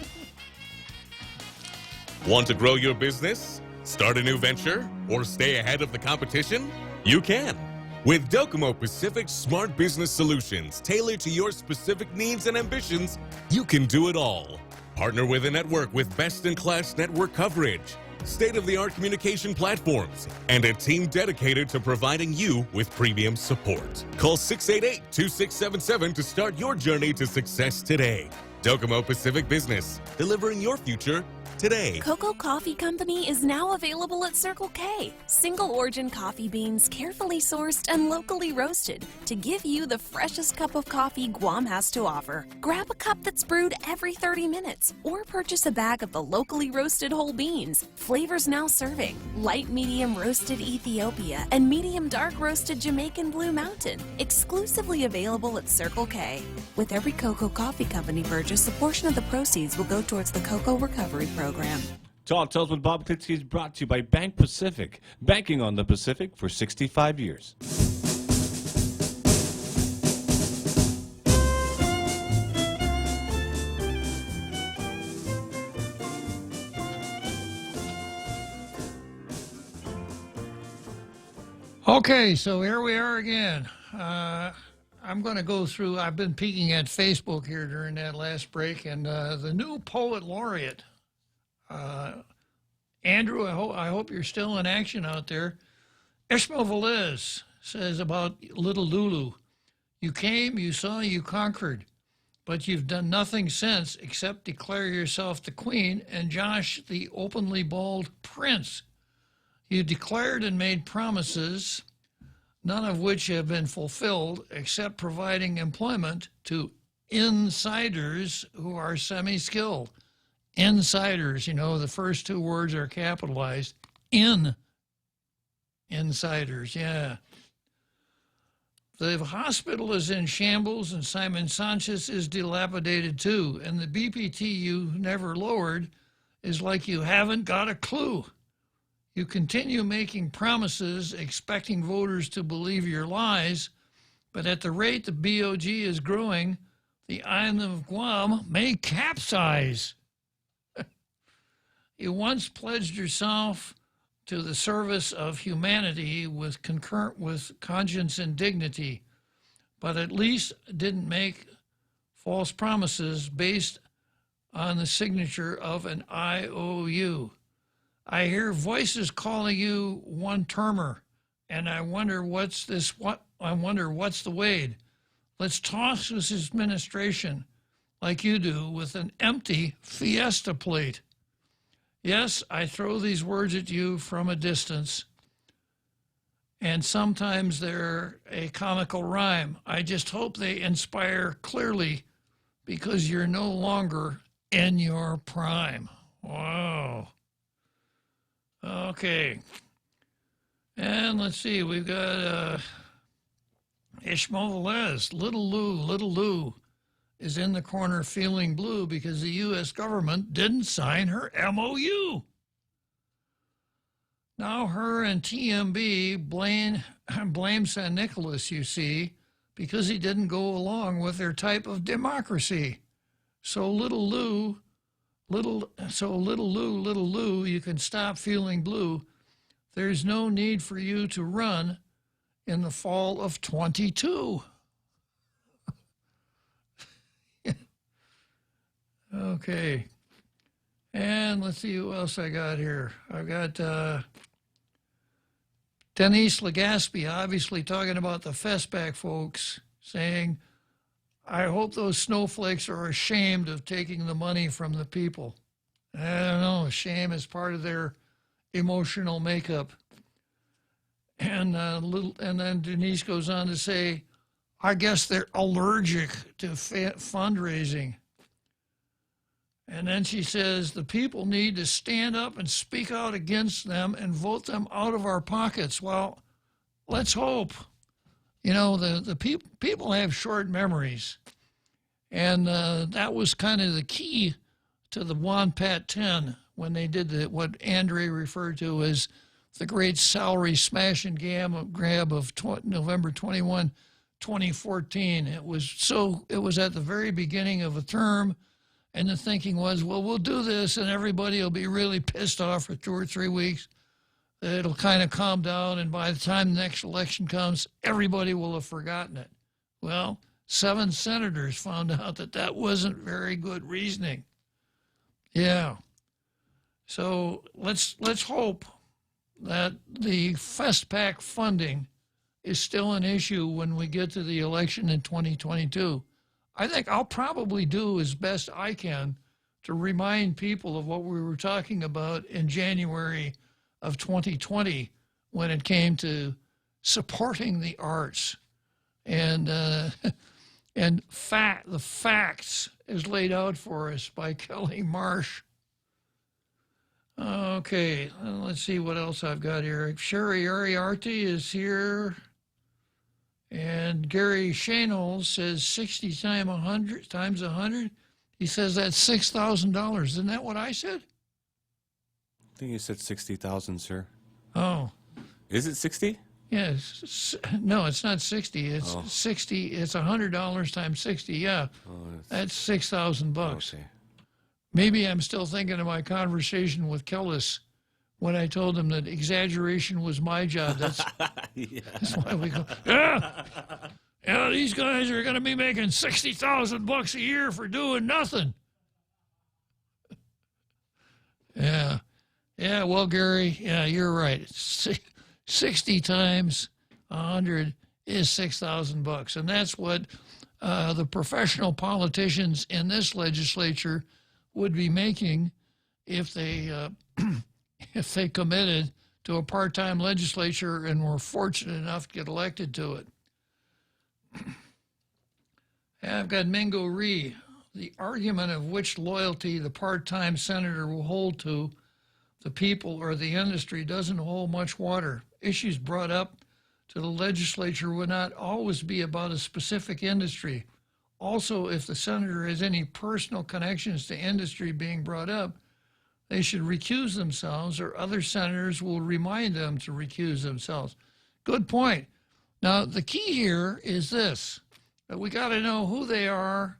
Want to grow your business? Start a new venture? Or stay ahead of the competition? You can. With Docomo Pacific Smart Business Solutions tailored to your specific needs and ambitions, you can do it all. Partner with a network with best-in-class network coverage, state-of-the-art communication platforms, and a team dedicated to providing you with premium support. Call 688-2677 to start your journey to success today. Docomo Pacific Business, delivering your future today. Cocoa Coffee Company is now available at Circle K. Single origin coffee beans carefully sourced and locally roasted to give you the freshest cup of coffee Guam has to offer. Grab a cup that's brewed every 30 minutes or purchase a bag of the locally roasted whole beans. Flavors now serving: light medium roasted Ethiopia and medium dark roasted Jamaican Blue Mountain. Exclusively available at Circle K. With every Cocoa Coffee Company purchase, a portion of the proceeds will go towards the Cocoa Recovery Program. Tall Tales with Bob Klitzkie is brought to you by Bank Pacific, banking on the Pacific for 65 years. Okay, so here we are again. I'm going to go through, I've been peeking at Facebook here during that last break, and the new poet laureate, Andrew, I hope you're still in action out there. Ishmael Velez says about little Lulu, "You came, you saw, you conquered, but you've done nothing since except declare yourself the queen and Josh the openly bald prince. You declared and made promises, none of which have been fulfilled except providing employment to insiders who are semi-skilled." Insiders, you know, the first two words are capitalized. Insiders, yeah. The hospital is in shambles and Simon Sanchez is dilapidated too. And the BPT you never lowered is like you haven't got a clue. You continue making promises, expecting voters to believe your lies, but at the rate the BOG is growing, the island of Guam may capsize. You once pledged yourself to the service of humanity with conscience and dignity, but at least didn't make false promises based on the signature of an IOU. I hear voices calling you one-termer, and I wonder what's the Wade. Let's toss this administration like you do with an empty Fiesta plate. Yes, I throw these words at you from a distance, and sometimes they're a comical rhyme. I just hope they inspire clearly, because you're no longer in your prime. Wow. Okay. And let's see, we've got Ishmael Velez. Little Lou is in the corner feeling blue because the U.S. government didn't sign her MOU. Now her and TMB blame San Nicolas, you see, because he didn't go along with their type of democracy. So little Lou, you can stop feeling blue. There's no need for you to run in the fall of 22. Okay. And let's see who else I got here. I've got Denise Legaspi, obviously talking about the Festback folks, saying, "I hope those snowflakes are ashamed of taking the money from the people." I don't know. Shame is part of their emotional makeup. And then Denise goes on to say, "I guess they're allergic to fundraising." And then she says the people need to stand up and speak out against them and vote them out of our pockets. Well, let's hope. You know, the people have short memories. And that was kind of the key to the Won-Pat 10 when they did what Andre referred to as the great salary smash and grab of November 21, 2014. It was at the very beginning of a term, and the thinking was, well, we'll do this, and everybody will be really pissed off for 2 or 3 weeks. It'll kind of calm down, and by the time the next election comes, everybody will have forgotten it. Well, 7 senators found out that wasn't very good reasoning. Yeah. So let's hope that the FESPAC funding is still an issue when we get to the election in 2022. I think I'll probably do as best I can to remind people of what we were talking about in January of 2020 when it came to supporting the arts and the facts is laid out for us by Kelly Marsh. Okay, let's see what else I've got here. Sherry Ariarty is here. And Gary Shanel says 60 times 100. He says that's $6,000. Isn't that what I said? I think you said 60,000, sir. Oh. Is it 60? Yes. No, it's not 60. It's 60. It's $100 times 60. Yeah. That's $6,000. Okay. Maybe I'm still thinking of my conversation with Kellis when I told him that exaggeration was my job. That's why we go, yeah, these guys are going to be making $60,000 a year for doing nothing. Yeah. Yeah, well, Gary, yeah, you're right. 60 times 100 is $6,000. And that's what the professional politicians in this legislature would be making if they if they committed to a part-time legislature and were fortunate enough to get elected to it. I've got Mingo Ree. The argument of which loyalty the part-time senator will hold to the people or the industry doesn't hold much water. Issues brought up to the legislature would not always be about a specific industry. Also, if the senator has any personal connections to industry being brought up, they should recuse themselves, or other senators will remind them to recuse themselves. Good point. Now, the key here is this, that we got to know who they are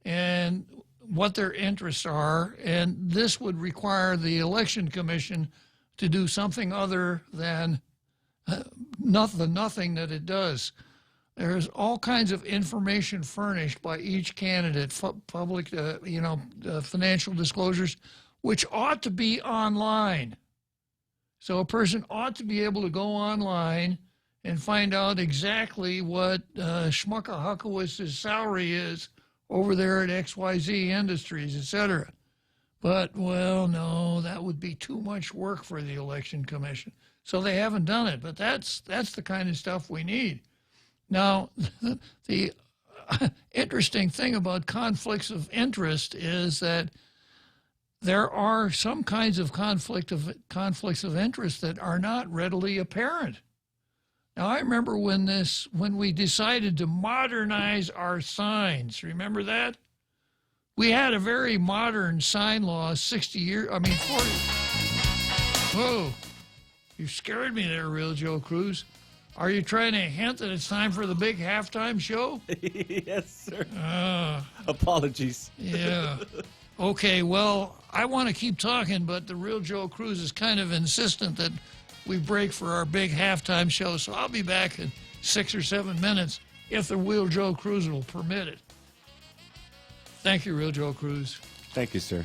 and what their interests are, and this would require the Election Commission to do something other than the nothing that it does. There's all kinds of information furnished by each candidate, public, financial disclosures, which ought to be online. So a person ought to be able to go online and find out exactly what Schmucka Huckowitz's salary is over there at XYZ Industries, etc. But, well, no, that would be too much work for the Election Commission. So they haven't done it, but that's the kind of stuff we need. Now, the interesting thing about conflicts of interest is that there are some kinds of conflicts of interest that are not readily apparent. Now, I remember when we decided to modernize our signs. Remember that? We had a very modern sign law 40. Whoa, you scared me there, Real Joe Cruz. Are you trying to hint that it's time for the big halftime show? Yes, sir. Apologies. Yeah. Okay, well, I want to keep talking, but the Real Joe Cruz is kind of insistent that we break for our big halftime show, so I'll be back in 6 or 7 minutes if the Real Joe Cruz will permit it. Thank you, Real Joe Cruz. Thank you, sir.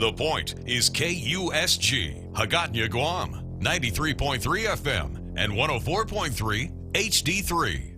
The Point is KUSG, Hagåtña, Guam, 93.3 FM and 104.3 HD3.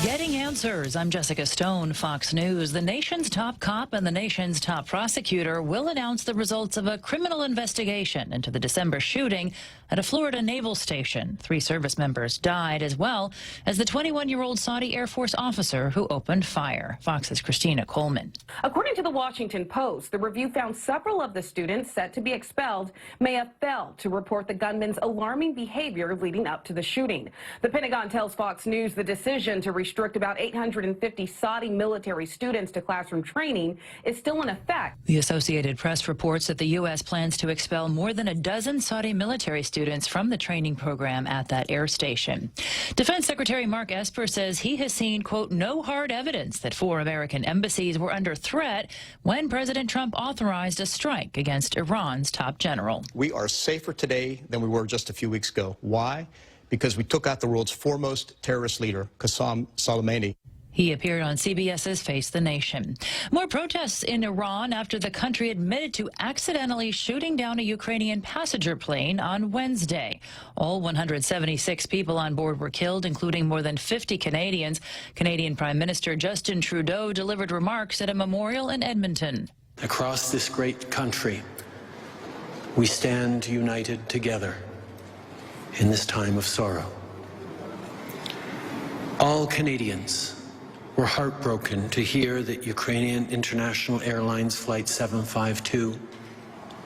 Getting answers. I'm Jessica Stone, Fox News. The nation's top cop and the nation's top prosecutor will announce the results of a criminal investigation into the December shooting at a Florida naval station. 3 service members died, as well as the 21-year-old Saudi Air Force officer who opened fire. Fox's Christina Coleman. According to the Washington Post, the review found several of the students set to be expelled may have failed to report the gunman's alarming behavior leading up to the shooting. The Pentagon tells Fox News the decision to restrict about 850 Saudi military students to classroom training is still in effect. The Associated Press reports that the U.S. plans to expel more than a dozen Saudi military students from the training program at that air station. Defense Secretary Mark Esper says he has seen, quote, no hard evidence that 4 American embassies were under threat when President Trump authorized a strike against Iran's top general. We are safer today than we were just a few weeks ago. Why? Because we took out the world's foremost terrorist leader, Qasem Soleimani. He appeared on CBS's Face the Nation. More protests in Iran after the country admitted to accidentally shooting down a Ukrainian passenger plane on Wednesday. All 176 people on board were killed, including more than 50 Canadians. Canadian Prime Minister Justin Trudeau delivered remarks at a memorial in Edmonton. Across this great country, we stand united together in this time of sorrow. All Canadians were heartbroken to hear that Ukrainian International Airlines Flight 752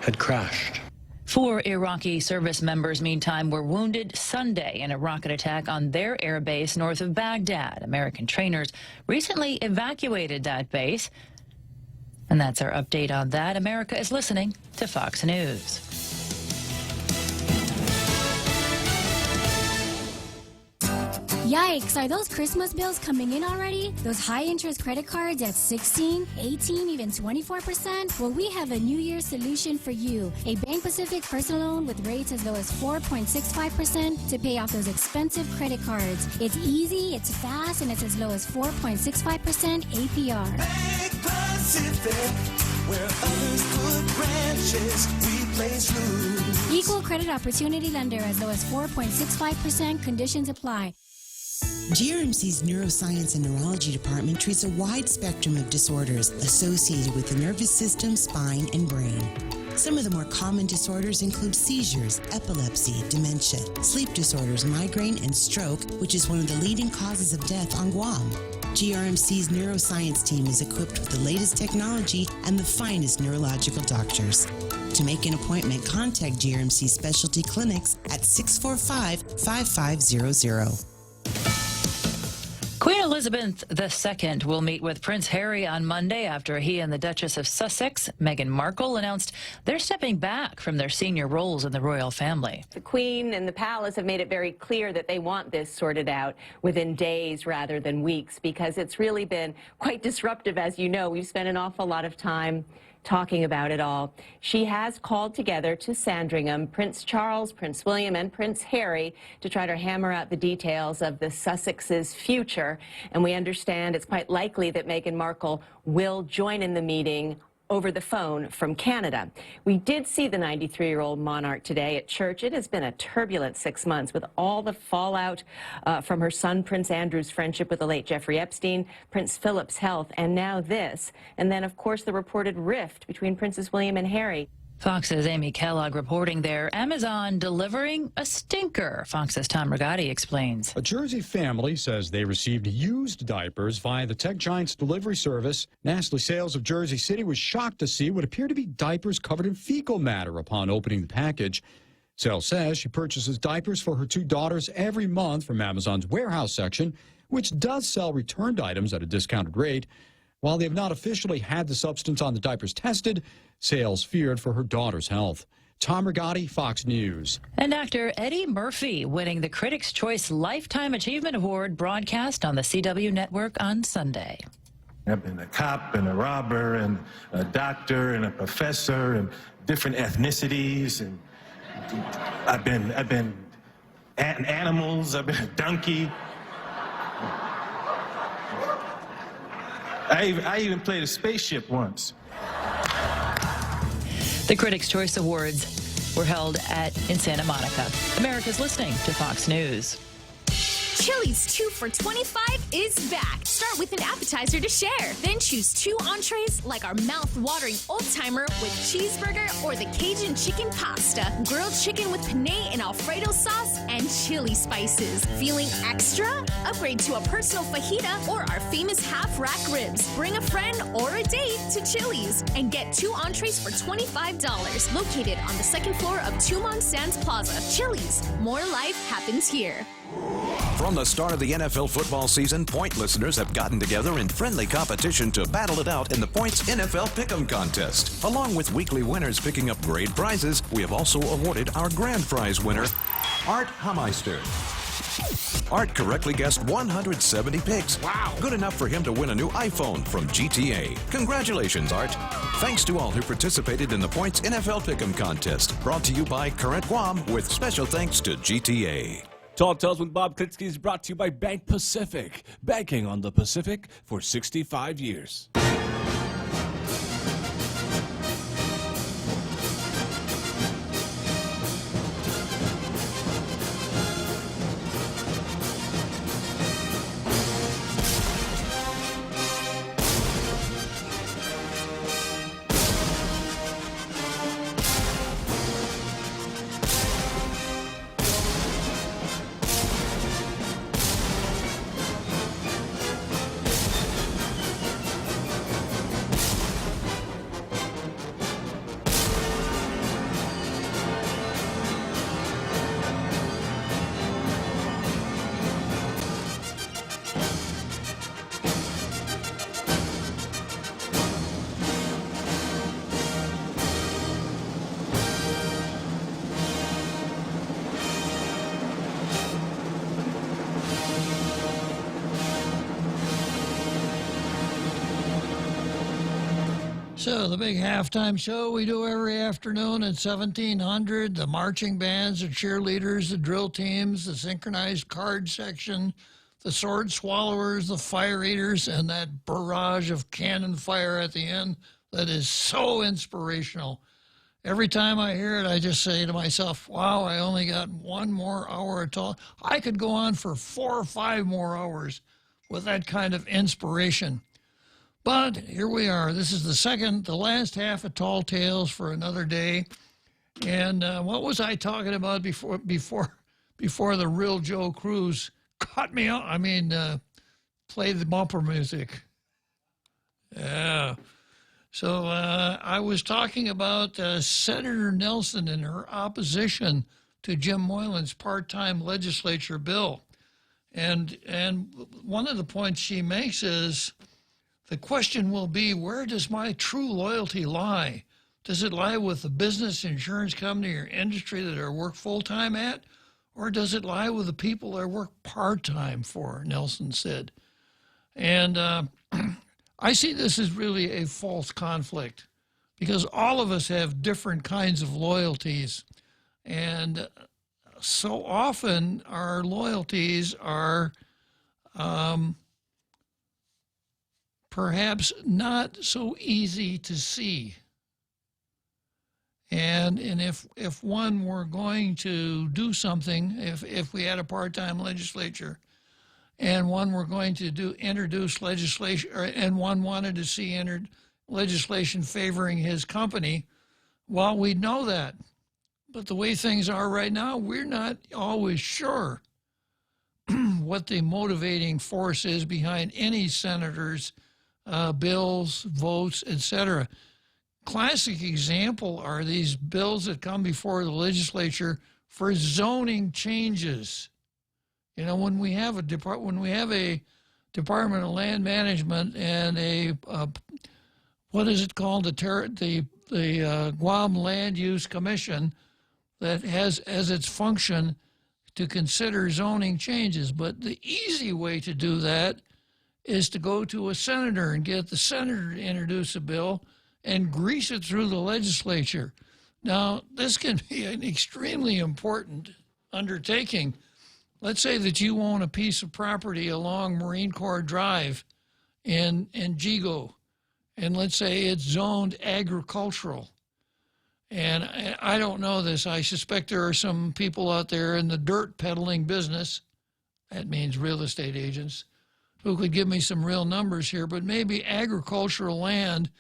had crashed. 4 Iraqi service members, meantime, were wounded Sunday in a rocket attack on their air base north of Baghdad. American trainers recently evacuated that base. And that's our update on that. America is listening to Fox News. Yikes, are those Christmas bills coming in already? Those high-interest credit cards at 16, 18, even 24%? Well, we have a New Year's solution for you. A Bank Pacific personal loan with rates as low as 4.65% to pay off those expensive credit cards. It's easy, it's fast, and it's as low as 4.65% APR. Bank Pacific, where others put branches, we place roots. Equal credit opportunity lender as low as 4.65%. Conditions apply. GRMC's Neuroscience and Neurology Department treats a wide spectrum of disorders associated with the nervous system, spine, and brain. Some of the more common disorders include seizures, epilepsy, dementia, sleep disorders, migraine, and stroke, which is one of the leading causes of death on Guam. GRMC's neuroscience team is equipped with the latest technology and the finest neurological doctors. To make an appointment, contact GRMC Specialty Clinics at 645-5500. Queen Elizabeth II will meet with Prince Harry on Monday after he and the Duchess of Sussex, Meghan Markle, announced they're stepping back from their senior roles in the royal family. The Queen and the palace have made it very clear that they want this sorted out within days rather than weeks, because it's really been quite disruptive. As you know, we've spent an awful lot of time talking about it all. She has called together to Sandringham Prince Charles, Prince William, and Prince Harry to try to hammer out the details of the Sussex's future. And we understand it's quite likely that Meghan Markle will join in the meeting over the phone from Canada. We did see the 93-year-old monarch today at church. It has been a turbulent 6 months with all the fallout from her son Prince Andrew's friendship with the late Jeffrey Epstein, Prince Philip's health, and now this. And then, of course, the reported rift between Princes William and Harry. Fox's Amy Kellogg reporting there. Amazon delivering a stinker. Fox's Tom Rigotti explains. A Jersey family says they received used diapers via the tech giant's delivery service. Nestle Sales of Jersey City was shocked to see what appeared to be diapers covered in fecal matter upon opening the package. Sales says she purchases diapers for her 2 daughters every month from Amazon's warehouse section, which does sell returned items at a discounted rate. While they have not officially had the substance on the diapers tested, Sales feared for her daughter's health. Tom Rigotti, Fox News. And actor Eddie Murphy winning the Critics' Choice Lifetime Achievement Award broadcast on the CW network on Sunday. I've been a cop and a robber and a doctor and a professor and different ethnicities, and I've been animals. I've been a donkey. I even played a spaceship once. The Critics' Choice Awards were held in Santa Monica. America's listening to Fox News. Chili's 2 for $25 is back. Start with an appetizer to share. Then choose 2 entrees like our mouth-watering old-timer with cheeseburger or the Cajun chicken pasta, grilled chicken with penne and Alfredo sauce, and chili spices. Feeling extra? Upgrade to a personal fajita or our famous half-rack ribs. Bring a friend or a date to Chili's and get 2 entrees for $25. Located on the 2nd floor of Tumon Sands Plaza. Chili's. More life happens here. From the start of the NFL football season, Point listeners have gotten together in friendly competition to battle it out in the Points NFL Pick'em contest. Along with weekly winners picking up great prizes, we have also awarded our grand prize winner, Art Hammeister. Art correctly guessed 170 picks. Wow. Good enough for him to win a new iPhone from GTA. Congratulations, Art. Thanks to all who participated in the Points NFL Pick'em contest. Brought to you by Current Guam with special thanks to GTA. Tall Tales with Bob Klitzkie is brought to you by Bank Pacific. Banking on the Pacific for 65 years. So the big halftime show we do every afternoon at 1700, the marching bands, the cheerleaders, the drill teams, the synchronized card section, the sword swallowers, the fire eaters, and that barrage of cannon fire at the end that is so inspirational. Every time I hear it, I just say to myself, wow, I only got 1 more hour at all. I could go on for 4 or 5 more hours with that kind of inspiration. But here we are. This is the last half of Tall Tales for another day. And what was I talking about before the real Joe Cruz cut me out? I mean, play the bumper music. Yeah. So I was talking about Senator Nelson and her opposition to Jim Moylan's part-time legislature bill. And one of the points she makes is, the question will be, where does my true loyalty lie? Does it lie with the business, insurance company, or industry that I work full-time at? Or does it lie with the people I work part-time for, Nelson said. And I see this as really a false conflict because all of us have different kinds of loyalties. And so often our loyalties are perhaps not so easy to see. And if one were going to do something, if we had a part-time legislature and one were going to introduce legislation, and one wanted to see legislation favoring his company, well, we'd know that. But the way things are right now, we're not always sure what the motivating force is behind any senator's bills, votes, etc. Classic example are these bills that come before the legislature for zoning changes. You know, when we have a Department of Land Management and a what is it called, the Guam Land Use Commission that has as its function to consider zoning changes. But the easy way to do that is to go to a senator and get the senator to introduce a bill and grease it through the legislature. Now, this can be an extremely important undertaking. Let's say that you own a piece of property along Marine Corps Drive in Jigo, and let's say it's zoned agricultural. And I don't know this. I suspect there are some people out there in the dirt peddling business, that means real estate agents, who could give me some real numbers here, but maybe agricultural land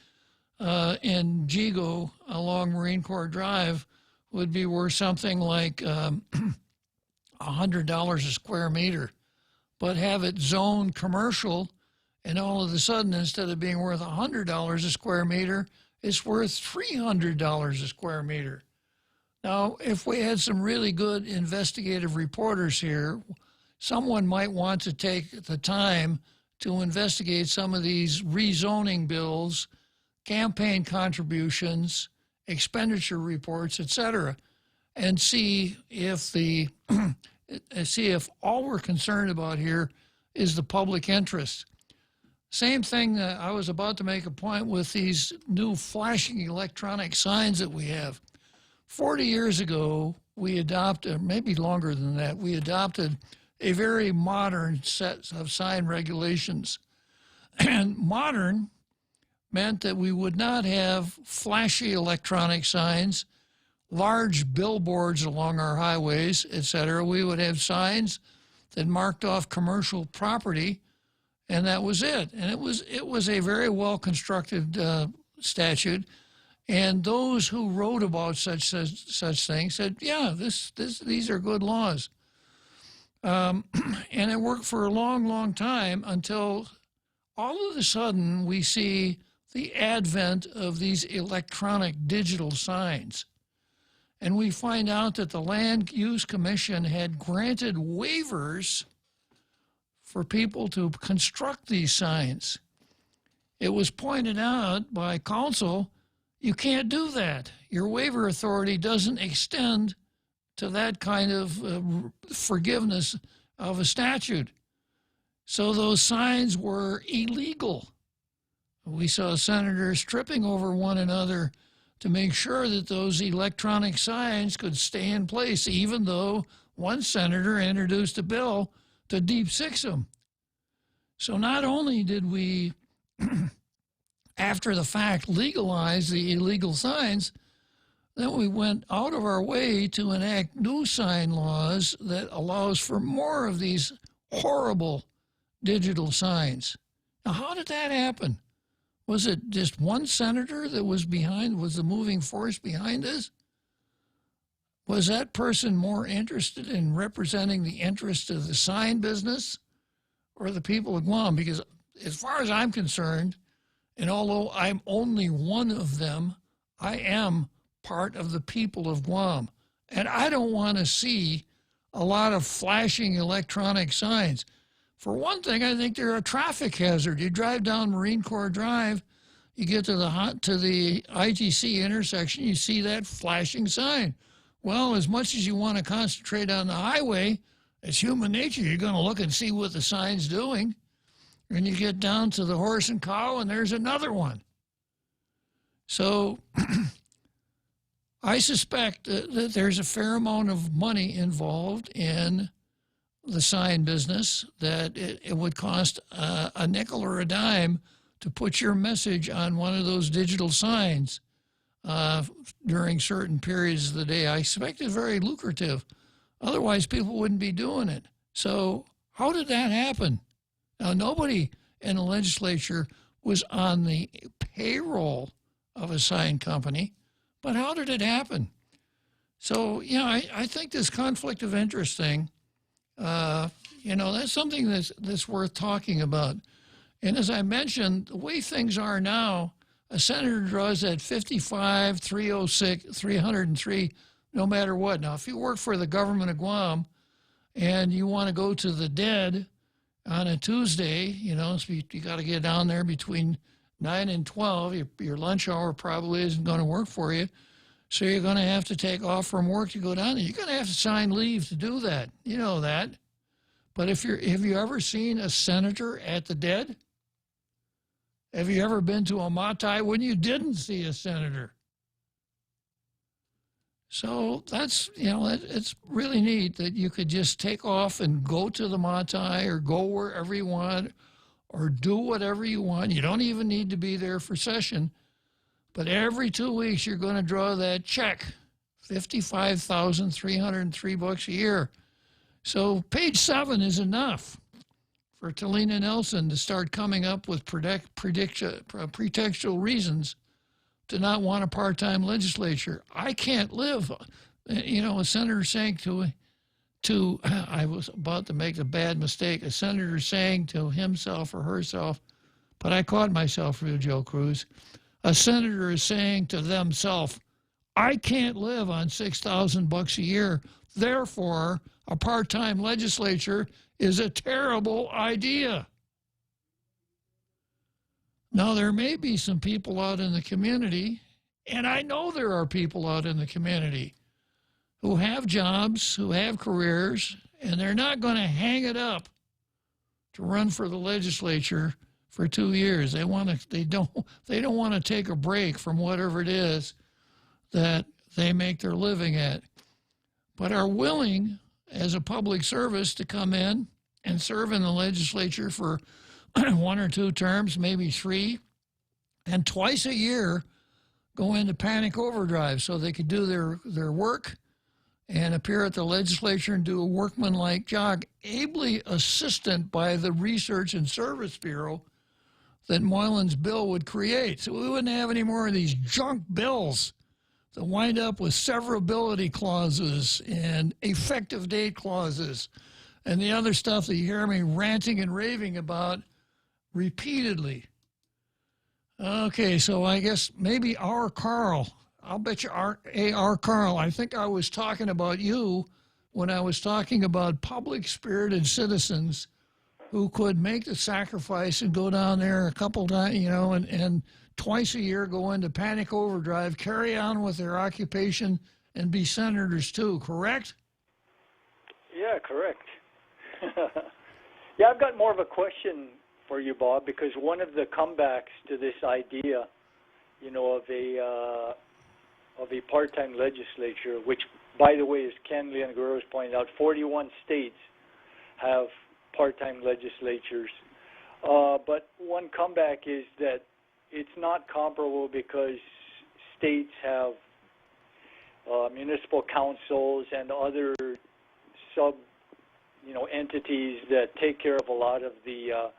in Jigo along Marine Corps Drive would be worth something like $100 a square meter, but have it zoned commercial, and all of a sudden, instead of being worth $100 a square meter, it's worth $300 a square meter. Now, if we had some really good investigative reporters here, someone might want to take the time to investigate some of these rezoning bills, campaign contributions, expenditure reports, etc., and see if all we're concerned about here is the public interest. Same thing, I was about to make a point with these new flashing electronic signs that we have. 40 years ago, we adopted, maybe longer than that, we adopted a very modern set of sign regulations. And modern meant that we would not have flashy electronic signs, large billboards along our highways, etc. We would have signs that marked off commercial property, and that was it. And it was a very well-constructed statute. And those who wrote about such things said, yeah, these are good laws. And it worked for a long, long time until all of a sudden we see the advent of these electronic digital signs. And we find out that the Land Use Commission had granted waivers for people to construct these signs. It was pointed out by council, you can't do that. Your waiver authority doesn't extend to that kind of forgiveness of a statute. So those signs were illegal. We saw senators tripping over one another to make sure that those electronic signs could stay in place, even though one senator introduced a bill to deep six them. So not only did we, after the fact, legalize the illegal signs, then we went out of our way to enact new sign laws that allows for more of these horrible digital signs. Now, how did that happen? Was it just one senator that was the moving force behind this? Was that person more interested in representing the interests of the sign business or the people of Guam? Because as far as I'm concerned, and although I'm only one of them, I am part of the people of Guam. And I don't want to see a lot of flashing electronic signs. For one thing, I think they're a traffic hazard. You drive down Marine Corps Drive, you get to the ITC intersection, you see that flashing sign. Well, as much as you want to concentrate on the highway, it's human nature. You're going to look and see what the sign's doing. And you get down to the horse and cow, and there's another one. So I suspect that there's a fair amount of money involved in the sign business, that it would cost a nickel or a dime to put your message on one of those digital signs during certain periods of the day. I expect it's very lucrative. Otherwise, people wouldn't be doing it. So how did that happen? Now, nobody in the legislature was on the payroll of a sign company, but how did it happen? So, yeah, I think this conflict of interest thing, that's something that's worth talking about. And as I mentioned, the way things are now, a senator draws at 55, 306, 303, no matter what. Now, if you work for the government of Guam and you want to go to the dead on a Tuesday, so you got to get down there between 9 and 12. Your lunch hour probably isn't going to work for you. So you're going to have to take off from work to go down there. You're going to have to sign leave to do that. You know that. But have you ever seen a senator at the dead? Have you ever been to a Matai when you didn't see a senator? So that's, it's really neat that you could just take off and go to the Matai or go wherever you want or do whatever you want. You don't even need to be there for session. But every 2 weeks, you're going to draw that check, $55,303 a year. So page 7 is enough for Talina Nelson to start coming up with pretextual reasons to not want a part-time legislature. I can't live. You know, a senator saying I was about to make a bad mistake, a senator saying to himself or herself, but I caught myself for you, Joe Cruz. A senator is saying to themselves, I can't live on $6,000 a year. Therefore, a part-time legislature is a terrible idea. Now, there may be some people out in the community, and I know there are people out in the community who have jobs, who have careers, and they're not going to hang it up to run for the legislature for 2 years. They don't want to take a break from whatever it is that they make their living at, but are willing as a public service to come in and serve in the legislature for 1 or 2 terms, maybe 3, and twice a year go into panic overdrive so they could do their work and appear at the legislature and do a workmanlike job, ably assisted by the Research and Service Bureau that Moylan's bill would create. So we wouldn't have any more of these junk bills that wind up with severability clauses and effective date clauses and the other stuff that you hear me ranting and raving about repeatedly. Okay, so I guess maybe our Carl. I'll bet you our Carl. I think I was talking about you when I was talking about public-spirited citizens who could make the sacrifice and go down there a couple times, you know, and twice a year go into panic overdrive, carry on with their occupation, and be senators too, correct? Yeah, correct. Yeah, I've got more of a question for you, Bob, because one of the comebacks to this idea, you know, of a part-time legislature, which, by the way, as Ken Leon-Guerrero has pointed out, 41 states have part-time legislatures. But one comeback is that it's not comparable because states have municipal councils and other entities that take care of a lot of the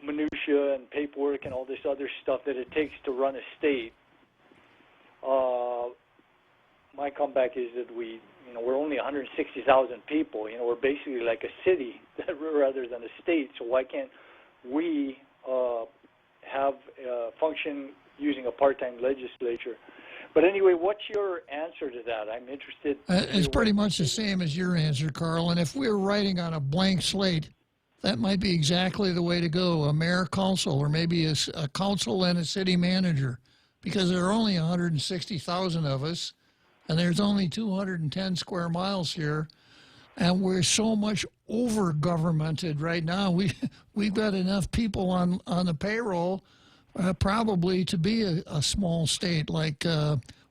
minutia and paperwork and all this other stuff that it takes to run a state. My comeback is that we're only 160,000 people. We're basically like a city rather than a state. So why can't we have function using a part-time legislature? But anyway, what's your answer to that? I'm interested. It's pretty much the same as your answer, Carl. And if we were writing on a blank slate, that might be exactly the way to go. A mayor council, or maybe a council and a city manager, because there are only 160,000 of us, and there's only 210 square miles here, and we're so much over-governmented right now. We've got enough people on the payroll probably to be a small state like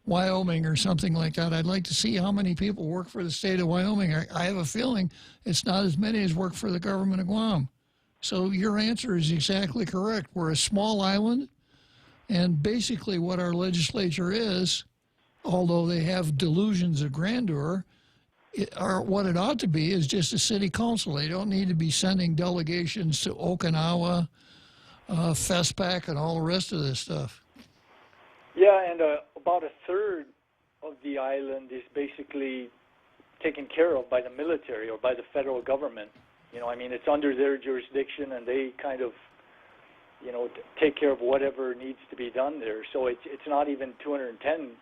Wyoming or something like that. I'd like to see how many people work for the state of Wyoming. I have a feeling it's not as many as work for the government of Guam. So your answer is exactly correct. We're a small island, and basically what our legislature is, although they have delusions of grandeur, what it ought to be is just a city council. They don't need to be sending delegations to Okinawa, FESPAC, and all the rest of this stuff. Yeah, and about a third of the island is basically taken care of by the military or by the federal government. It's under their jurisdiction, and they kind of, take care of whatever needs to be done there. So it's not even 210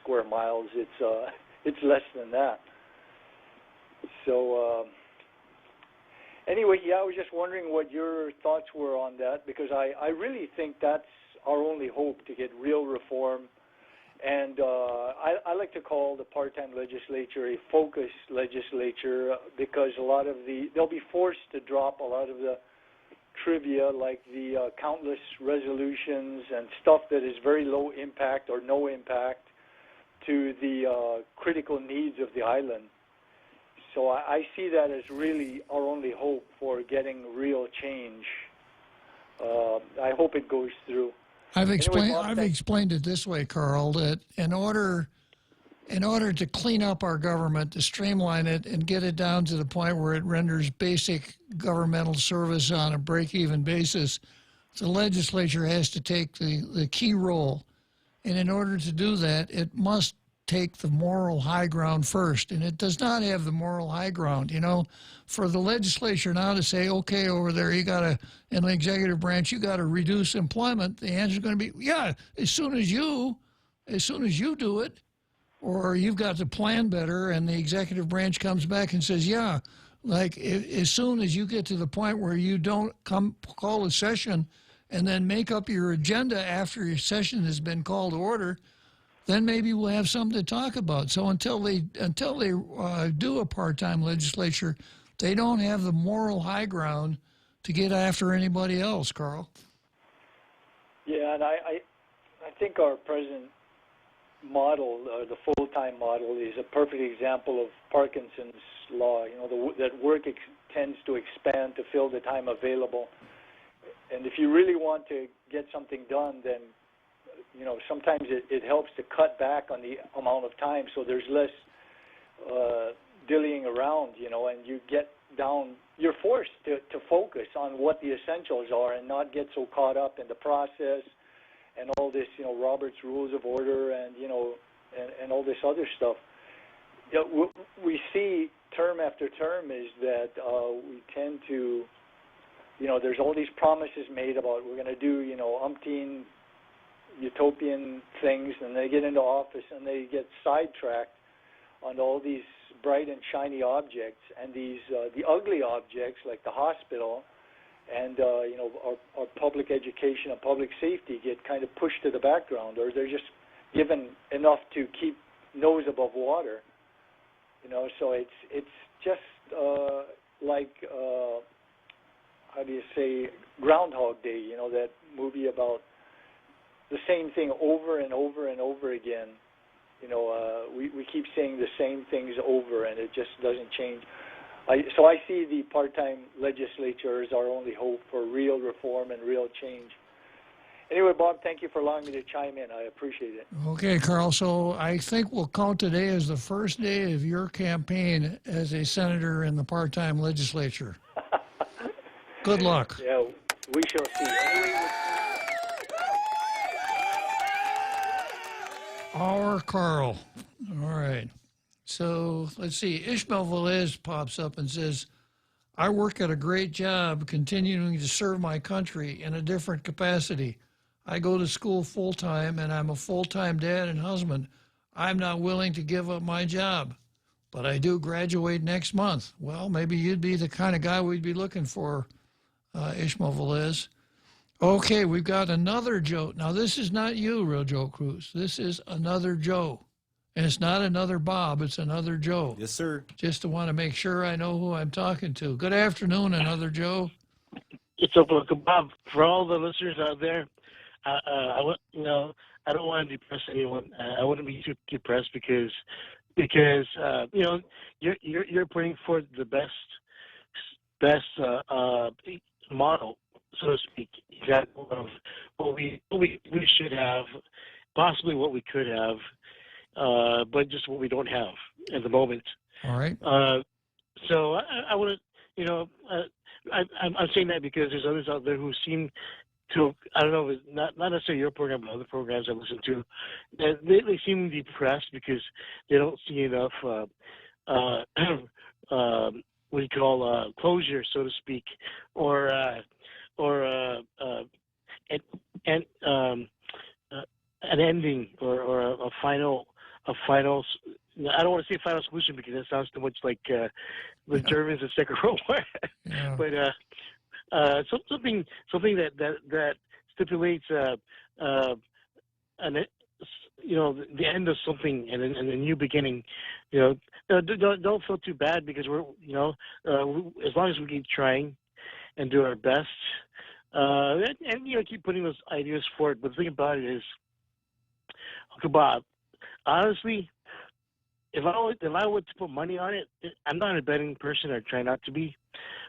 square miles. It's less than that. So anyway, yeah, I was just wondering what your thoughts were on that, because I really think that's our only hope to get real reform. And I like to call the part-time legislature a focus legislature, because they'll be forced to drop a lot of the trivia, like the countless resolutions and stuff that is very low impact or no impact to the critical needs of the island. So I see that as really our only hope for getting real change. I hope it goes through. I've Bob, explained it this way, Carl, that in order to clean up our government, to streamline it and get it down to the point where it renders basic governmental service on a break-even basis, the legislature has to take the key role. And in order to do that, it must take the moral high ground first. And it does not have the moral high ground. You know, for the legislature now to say, okay, over there, you got to, in the executive branch, you got to reduce employment, the answer is going to be, yeah, as soon as you do it, or you've got to plan better, and the executive branch comes back and says, yeah, like as soon as you get to the point where you don't call a session and then make up your agenda after your session has been called to order, then maybe we'll have something to talk about. So until they do a part-time legislature, they don't have the moral high ground to get after anybody else, Carl. Yeah, and I think our present model, the full-time model, is a perfect example of Parkinson's law. You know, that work tends to expand to fill the time available. And if you really want to get something done, then, you know, sometimes it helps to cut back on the amount of time so there's less dillying around, you know, and you get down, you're forced to focus on what the essentials are and not get so caught up in the process and all this, you know, Robert's Rules of Order and, you know, and all this other stuff. You know, we see term after term is that we tend to, you know, there's all these promises made about we're going to do, you know, umpteen utopian things, and they get into office and they get sidetracked on all these bright and shiny objects, and these the ugly objects like the hospital and you know, our public education and public safety get kind of pushed to the background, or they're just given enough to keep nose above water. You know, so it's just like how do you say, Groundhog Day, you know, that movie about the same thing over and over and over again. You know, we keep saying the same things over, and it just doesn't change. So I see the part-time legislature as our only hope for real reform and real change. Anyway, Bob, thank you for allowing me to chime in. I appreciate it. Okay, Carl, so I think we'll count today as the first day of your campaign as a senator in the part-time legislature. Good luck. Yeah, we shall see. Our Carl. All right. So let's see. Ishmael Velez pops up and says, I work at a great job continuing to serve my country in a different capacity. I go to school full-time, and I'm a full-time dad and husband. I'm not willing to give up my job, but I do graduate next month. Well, maybe you'd be the kind of guy we'd be looking for, Ishmael Velez. Okay, we've got another Joe. Now, this is not you, Real Joe Cruz. This is another Joe. And it's not another Bob, it's another Joe. Yes, sir. Just to want to make sure I know who I'm talking to. Good afternoon, another Joe. It's Uncle Bob. For all the listeners out there, I don't want to depress anyone. I wouldn't be too depressed because you know, you're putting forth the best model, so to speak, example of what we should have, possibly what we could have, but just what we don't have at the moment. All right. So I want to, you know, I'm saying that because there's others out there who seem to, I don't know, if it's not necessarily your program, but other programs I listen to, they seem depressed because they don't see enough, what do you call, closure, so to speak, or an ending or a final. I don't want to say final solution because that sounds too much like the Germans in the Second World War. Yeah. But something that stipulates you know, the end of something and a new beginning. You know, don't feel too bad because we're, you know, as long as we keep trying and do our best, and you know, keep putting those ideas forward. But the thing about it is, Uncle Bob, honestly, if I were to put money on it, I'm not a betting person, or try not to be,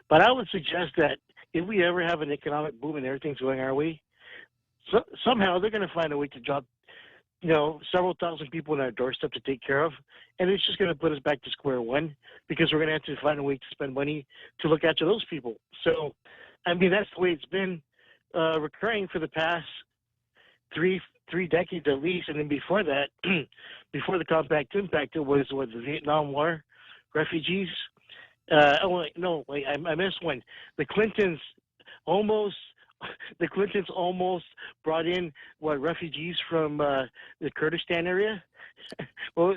but I would suggest that if we ever have an economic boom and everything's going our way, somehow they're going to find a way to drop, several thousand people on our doorstep to take care of, and it's just going to put us back to square one because we're going to have to find a way to spend money to look after those people. So, I mean, that's the way it's been recurring for the past three decades at least, and then before that, before the Compact Impact, it was the Vietnam War refugees. I missed one. The Clintons almost brought in refugees from the Kurdistan area. Well,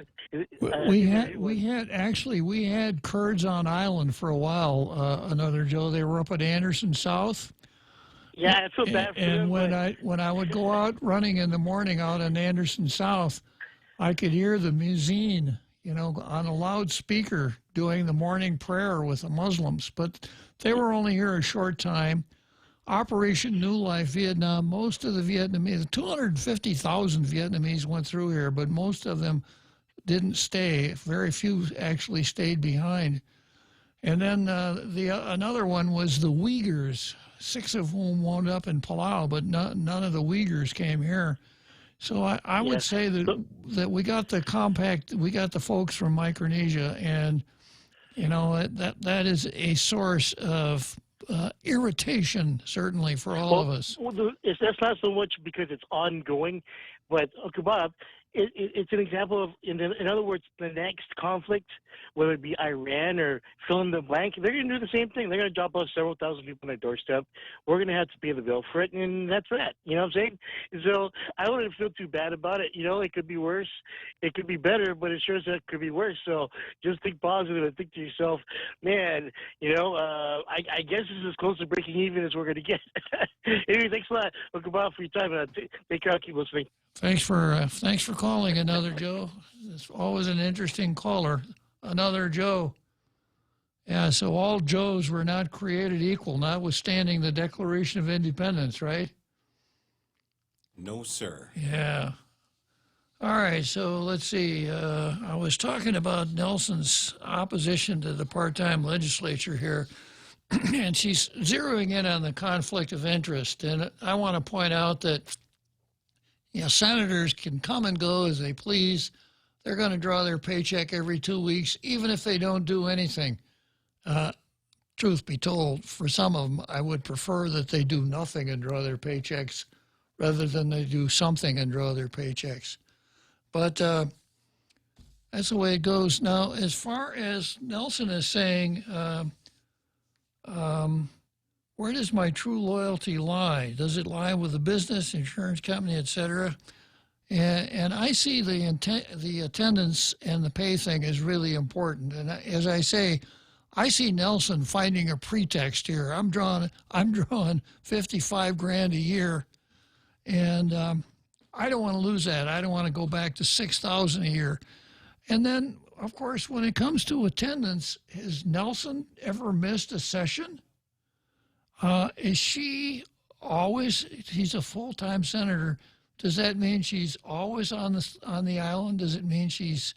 we had Kurds on island for a while. Another Joe, they were up at Anderson South. Yeah, I feel bad for them. And when I would go out running in the morning out in Anderson South, I could hear the muezzin, on a loudspeaker doing the morning prayer with the Muslims. But they were only here a short time. Operation New Life Vietnam, most of the Vietnamese, 250,000 Vietnamese went through here, but most of them didn't stay. Very few actually stayed behind. And then another one was the Uyghurs, 6 of whom wound up in Palau, but none of the Uyghurs came here. So I would say that we got the folks from Micronesia, and that is a source of irritation, certainly, for all of us. Well, that's not so much because it's ongoing, but Bob, it's an example of, in other words, the next conflict, whether it be Iran or fill in the blank, they're going to do the same thing. They're going to drop off several thousand people on their doorstep. We're going to have to pay the bill for it, and that's that. You know what I'm saying? So I wouldn't feel too bad about it. It could be worse. It could be better, but it sure as heck could be worse. So just think positive and think to yourself, man, I guess this is as close to breaking even as we're going to get. Anyway, thanks a lot, Uncle Bob, for your time. Take care. Keep listening. Thanks for calling, Another Joe. It's always an interesting caller. Another Joe. Yeah, so all Joes were not created equal, notwithstanding the Declaration of Independence, right? No, sir. Yeah. All right, so let's see. I was talking about Nelson's opposition to the part-time legislature here, and she's zeroing in on the conflict of interest. And I want to point out that senators can come and go as they please. They're going to draw their paycheck every 2 weeks, even if they don't do anything. Truth be told, for some of them, I would prefer that they do nothing and draw their paychecks rather than they do something and draw their paychecks. But that's the way it goes. Now, as far as Nelson is saying, where does my true loyalty lie? Does it lie with the business, insurance company, et cetera? And I see the attendance and the pay thing is really important. And as I say, I see Nelson finding a pretext here. I'm drawing $55,000 a year, and I don't want to lose that. I don't want to go back to $6,000 a year. And then, of course, when it comes to attendance, has Nelson ever missed a session? Is she always? He's a full-time senator. Does that mean she's always on the island? Does it mean she's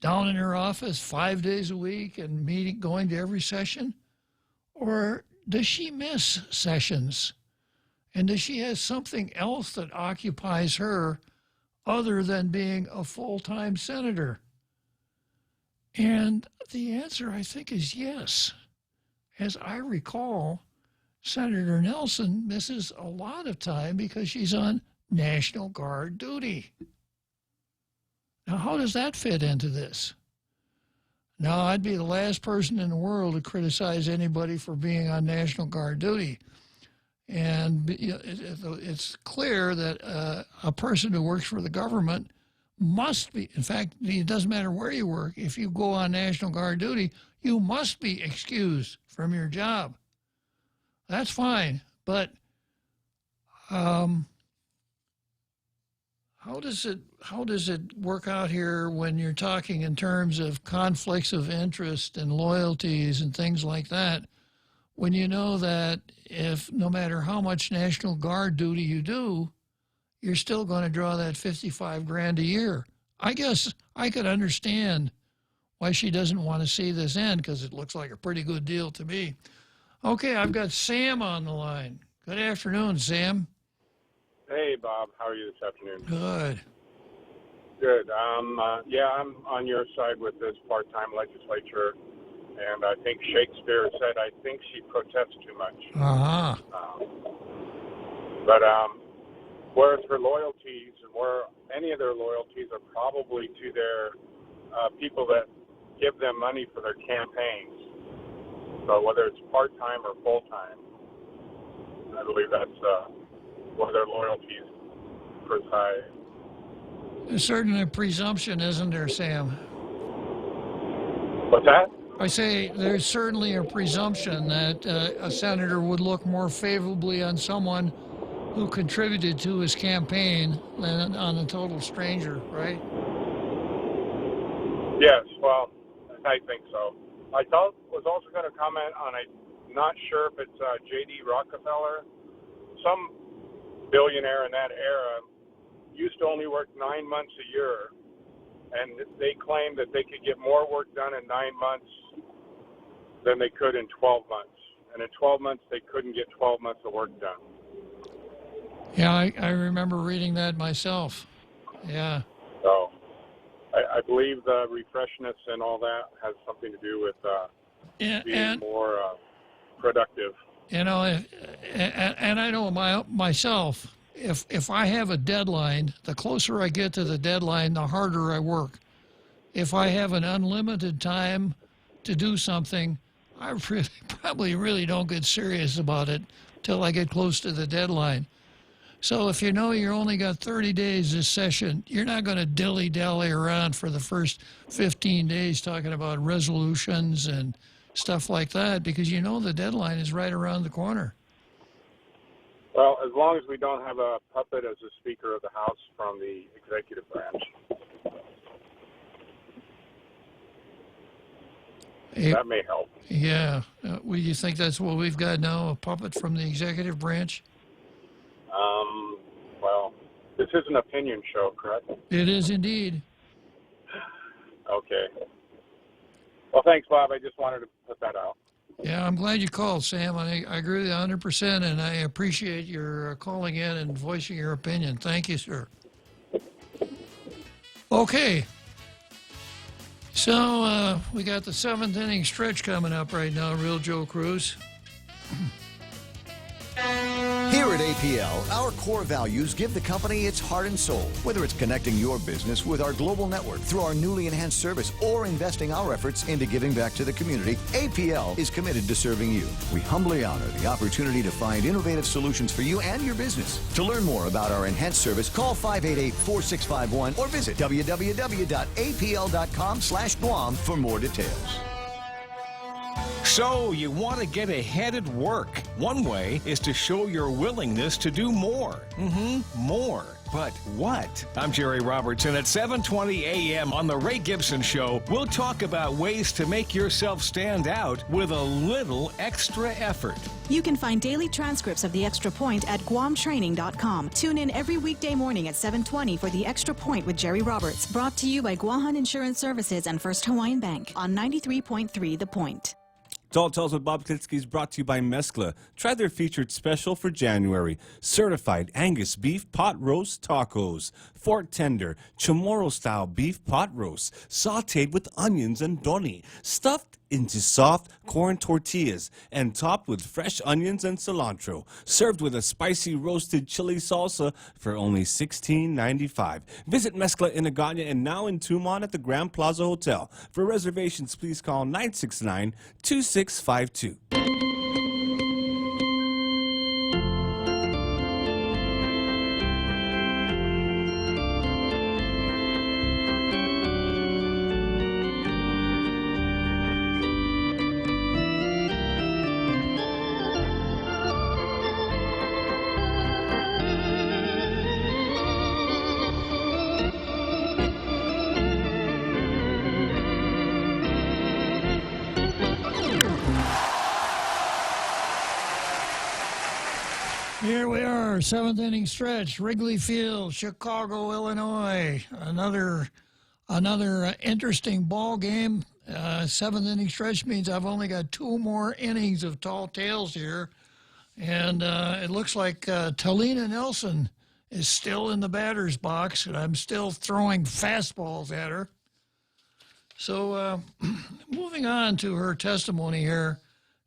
down in her office 5 days a week and going to every session? Or does she miss sessions? And does she have something else that occupies her other than being a full-time senator? And the answer, I think, is yes. As I recall, Senator Nelson misses a lot of time because she's on National Guard duty. Now, how does that fit into this? Now, I'd be the last person in the world to criticize anybody for being on National Guard duty. And it's clear that a person who works for the government must be, in fact, it doesn't matter where you work, if you go on National Guard duty, you must be excused from your job. That's fine, but how does it work out here when you're talking in terms of conflicts of interest and loyalties and things like that, when you know that if no matter how much National Guard duty you do, you're still going to draw that $55,000 a year? I guess I could understand why she doesn't want to see this end, because it looks like a pretty good deal to me. Okay, I've got Sam on the line. Good afternoon, Sam. Hey, Bob. How are you this afternoon? Good. Good. Yeah, I'm on your side with this part-time legislature, and I think Shakespeare said, I think she protests too much. Uh-huh. But whereas her loyalties, and where any of their loyalties are probably to their people that give them money for their campaigns. So whether it's part-time or full-time, I believe that's where their loyalties preside. There's certainly a presumption, isn't there, Sam? What's that? I say there's certainly a presumption that a senator would look more favorably on someone who contributed to his campaign than on a total stranger, right? Yes, well, I think so. I was also going to comment on, I'm not sure if it's J.D. Rockefeller, some billionaire in that era used to only work 9 months a year, and they claimed that they could get more work done in 9 months than they could in 12 months. And in 12 months, they couldn't get 12 months of work done. Yeah, I remember reading that myself. Yeah. So I believe the refreshness and all that has something to do with being more productive. You know, and I know myself, if I have a deadline, the closer I get to the deadline, the harder I work. If I have an unlimited time to do something, I probably really don't get serious about it till I get close to the deadline. So if you know you're only got 30 days this session, you're not going to dilly-dally around for the first 15 days talking about resolutions and stuff like that, because you know the deadline is right around the corner. Well, as long as we don't have a puppet as the Speaker of the House from the executive branch. That may help. Yeah. You think that's what we've got now, a puppet from the executive branch? Well, this is an opinion show, correct? It is indeed. Okay. Well, thanks, Bob. I just wanted to put that out. Yeah, I'm glad you called, Sam. I agree with you 100%, and I appreciate your calling in and voicing your opinion. Thank you, sir. Okay. So we got the 7th inning stretch coming up right now, Real Joe Cruz. Here at APL, our core values give the company its heart and soul. Whether it's connecting your business with our global network through our newly enhanced service or investing our efforts into giving back to the community, APL is committed to serving you. We humbly honor the opportunity to find innovative solutions for you and your business. To learn more about our enhanced service, call 588-4651 or visit www.apl.com/Guam for more details. So, you want to get ahead at work. One way is to show your willingness to do more. More. But what? I'm Jerry Robertson. At 7:20 a.m. on The Ray Gibson Show, we'll talk about ways to make yourself stand out with a little extra effort. You can find daily transcripts of The Extra Point at GuamTraining.com. Tune in every weekday morning at 7:20 for The Extra Point with Jerry Roberts. Brought to you by Guahan Insurance Services and First Hawaiian Bank on 93.3 The Point. Tall Tales with Bob Klitzkie is brought to you by Mescla. Try their featured special for January. Certified Angus beef pot roast tacos. Fork tender, Chamorro-style beef pot roast. Sauteed with onions and doni. Stuffed into soft corn tortillas and topped with fresh onions and cilantro. Served with a spicy roasted chili salsa for only $16.95. Visit Mescla in Agana and now in Tumon at the Grand Plaza Hotel. For reservations, please call 969-2652. Here we are, 7th inning stretch, Wrigley Field, Chicago, Illinois. Another interesting ball game. 7th inning stretch means I've only got 2 more innings of Tall Tales here. And it looks like Talina Nelson is still in the batter's box, and I'm still throwing fastballs at her. So moving on to her testimony here,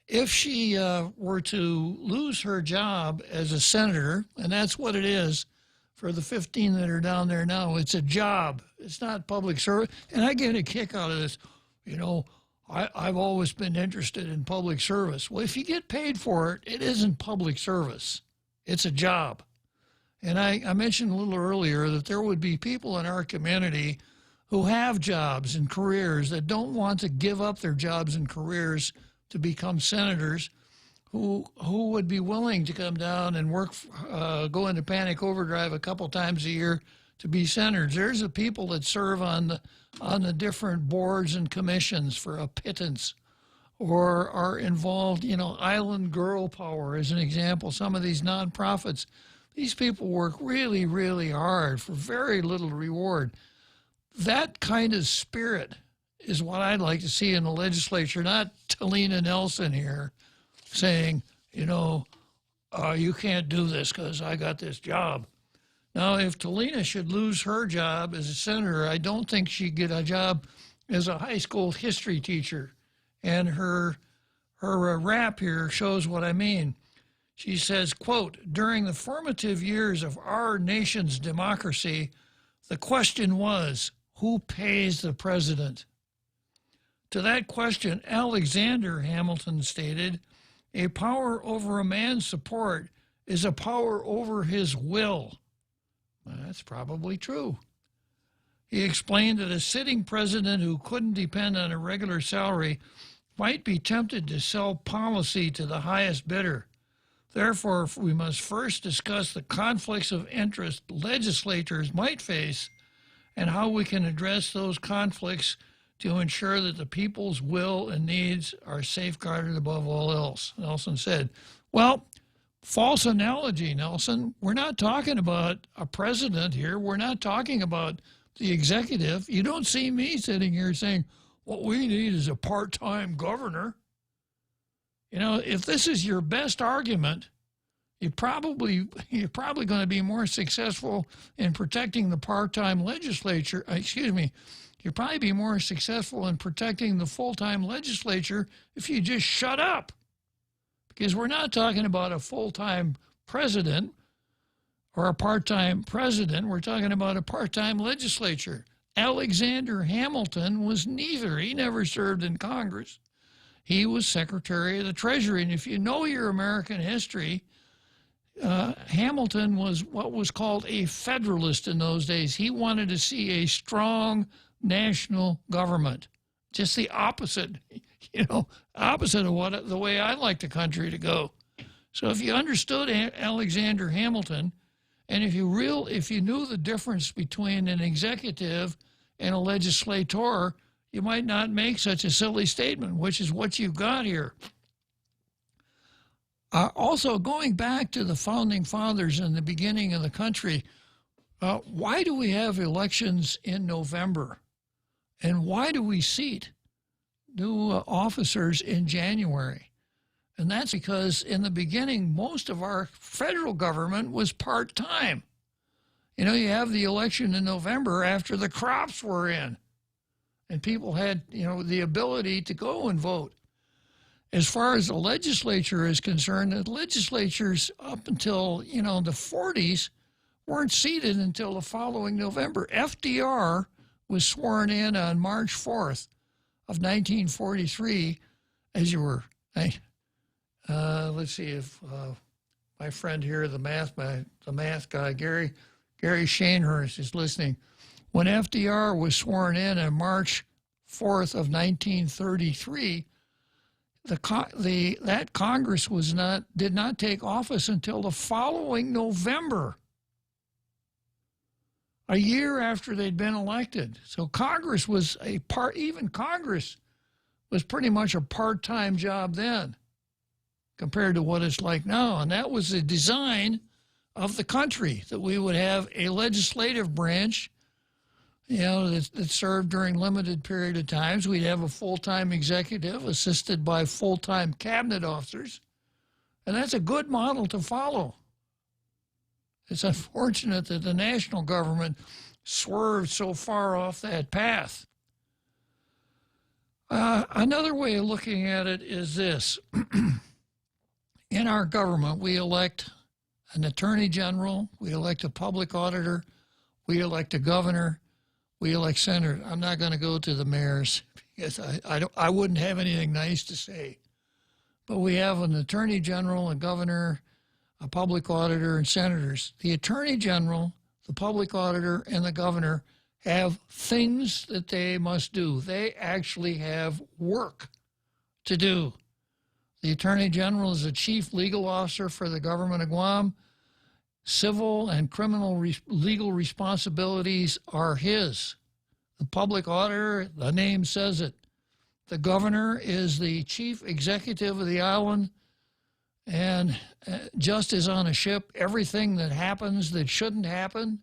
if she were to lose her job as a senator, and that's what it is for the 15 that are down there now, it's a job. It's not public service. And I get a kick out of this. You know, I've always been interested in public service. Well, if you get paid for it, it isn't public service. It's a job. And I mentioned a little earlier that there would be people in our community who have jobs and careers that don't want to give up their jobs and careers to become senators, who would be willing to come down and work, go into panic overdrive a couple times a year to be senators. There's the people that serve on the different boards and commissions for a pittance, or are involved, you know, Island Girl Power as an example. Some of these nonprofits, these people work really, really hard for very little reward. That kind of spirit is what I'd like to see in the legislature, not Talina Nelson here saying, you know, you can't do this because I got this job. Now, if Talina should lose her job as a senator, I don't think she'd get a job as a high school history teacher. And her rap here shows what I mean. She says, quote, during the formative years of our nation's democracy, the question was, who pays the president? To that question, Alexander Hamilton stated, a power over a man's support is a power over his will. Well, that's probably true. He explained that a sitting president who couldn't depend on a regular salary might be tempted to sell policy to the highest bidder. Therefore, we must first discuss the conflicts of interest legislators might face and how we can address those conflicts to ensure that the people's will and needs are safeguarded above all else. Nelson said, well, false analogy, Nelson. We're not talking about a president here. We're not talking about the executive. You don't see me sitting here saying, what we need is a part-time governor. You know, if this is your best argument, you're probably going to be more successful in protecting the part-time legislature. You'll probably be more successful in protecting the full-time legislature if you just shut up. Because we're not talking about a full-time president or a part-time president. We're talking about a part-time legislature. Alexander Hamilton was neither. He never served in Congress. He was Secretary of the Treasury. And if you know your American history, Hamilton was what was called a Federalist in those days. He wanted to see a strong national government, just the opposite, opposite of the way I like the country to go. So if you understood Alexander Hamilton, and if you knew the difference between an executive and a legislator, you might not make such a silly statement, which is what you've got here. Also, going back to the founding fathers and the beginning of the country, why do we have elections in November? And why do we seat new officers in January? And that's because in the beginning, most of our federal government was part-time. You know, you have the election in November after the crops were in, and people had, the ability to go and vote. As far as the legislature is concerned, the legislatures up until, the 40s weren't seated until the following November. FDR was sworn in on March 4th of 1943, as you were. Let's see if my friend here, the math guy, Gary Shanehurst is listening. When FDR was sworn in on March 4th of 1933, that Congress did not take office until the following November, a year after they'd been elected. So Congress was even Congress was pretty much a part-time job then compared to what it's like now. And that was the design of the country, that we would have a legislative branch, that served during limited period of times. We'd have a full-time executive assisted by full-time cabinet officers. And that's a good model to follow. It's unfortunate that the national government swerved so far off that path. Another way of looking at it is this. In our government, we elect an attorney general, we elect a public auditor, we elect a governor, we elect senators. I'm not going to go to the mayors because I wouldn't have anything nice to say. But we have an attorney general, a governor, a public auditor, and senators. The attorney general, the public auditor, and the governor have things that they must do. They actually have work to do. The attorney general is the chief legal officer for the government of Guam. Civil and criminal legal responsibilities are his. The public auditor, the name says it. The governor is the chief executive of the island, and just as on a ship, everything that happens that shouldn't happen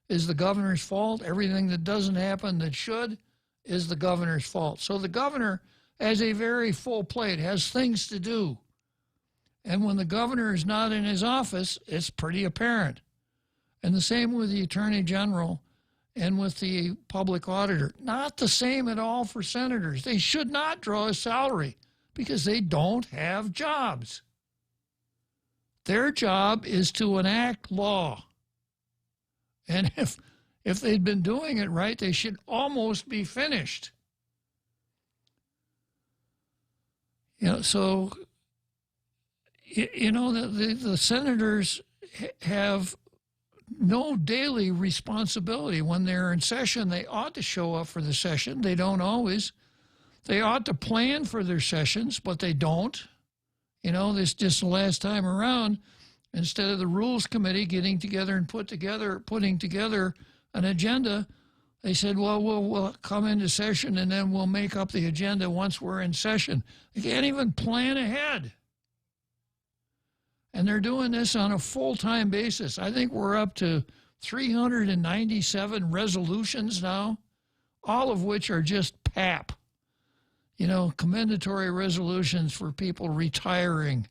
is the governor's fault. Everything that doesn't happen that should is the governor's fault. So the governor has a very full plate, has things to do. And when the governor is not in his office, it's pretty apparent. And the same with the attorney general and with the public auditor. Not the same at all for senators. They should not draw a salary because they don't have jobs. Their job is to enact law. And if they'd been doing it right, they should almost be finished. So, the senators have no daily responsibility. When they're in session, they ought to show up for the session. They don't always. They ought to plan for their sessions, but they don't. This just the last time around, instead of the Rules Committee getting together and putting together an agenda, they said, well, we'll come into session and then we'll make up the agenda once we're in session. They can't even plan ahead. And they're doing this on a full-time basis. I think we're up to 397 resolutions now, all of which are just pap. Commendatory resolutions for people retiring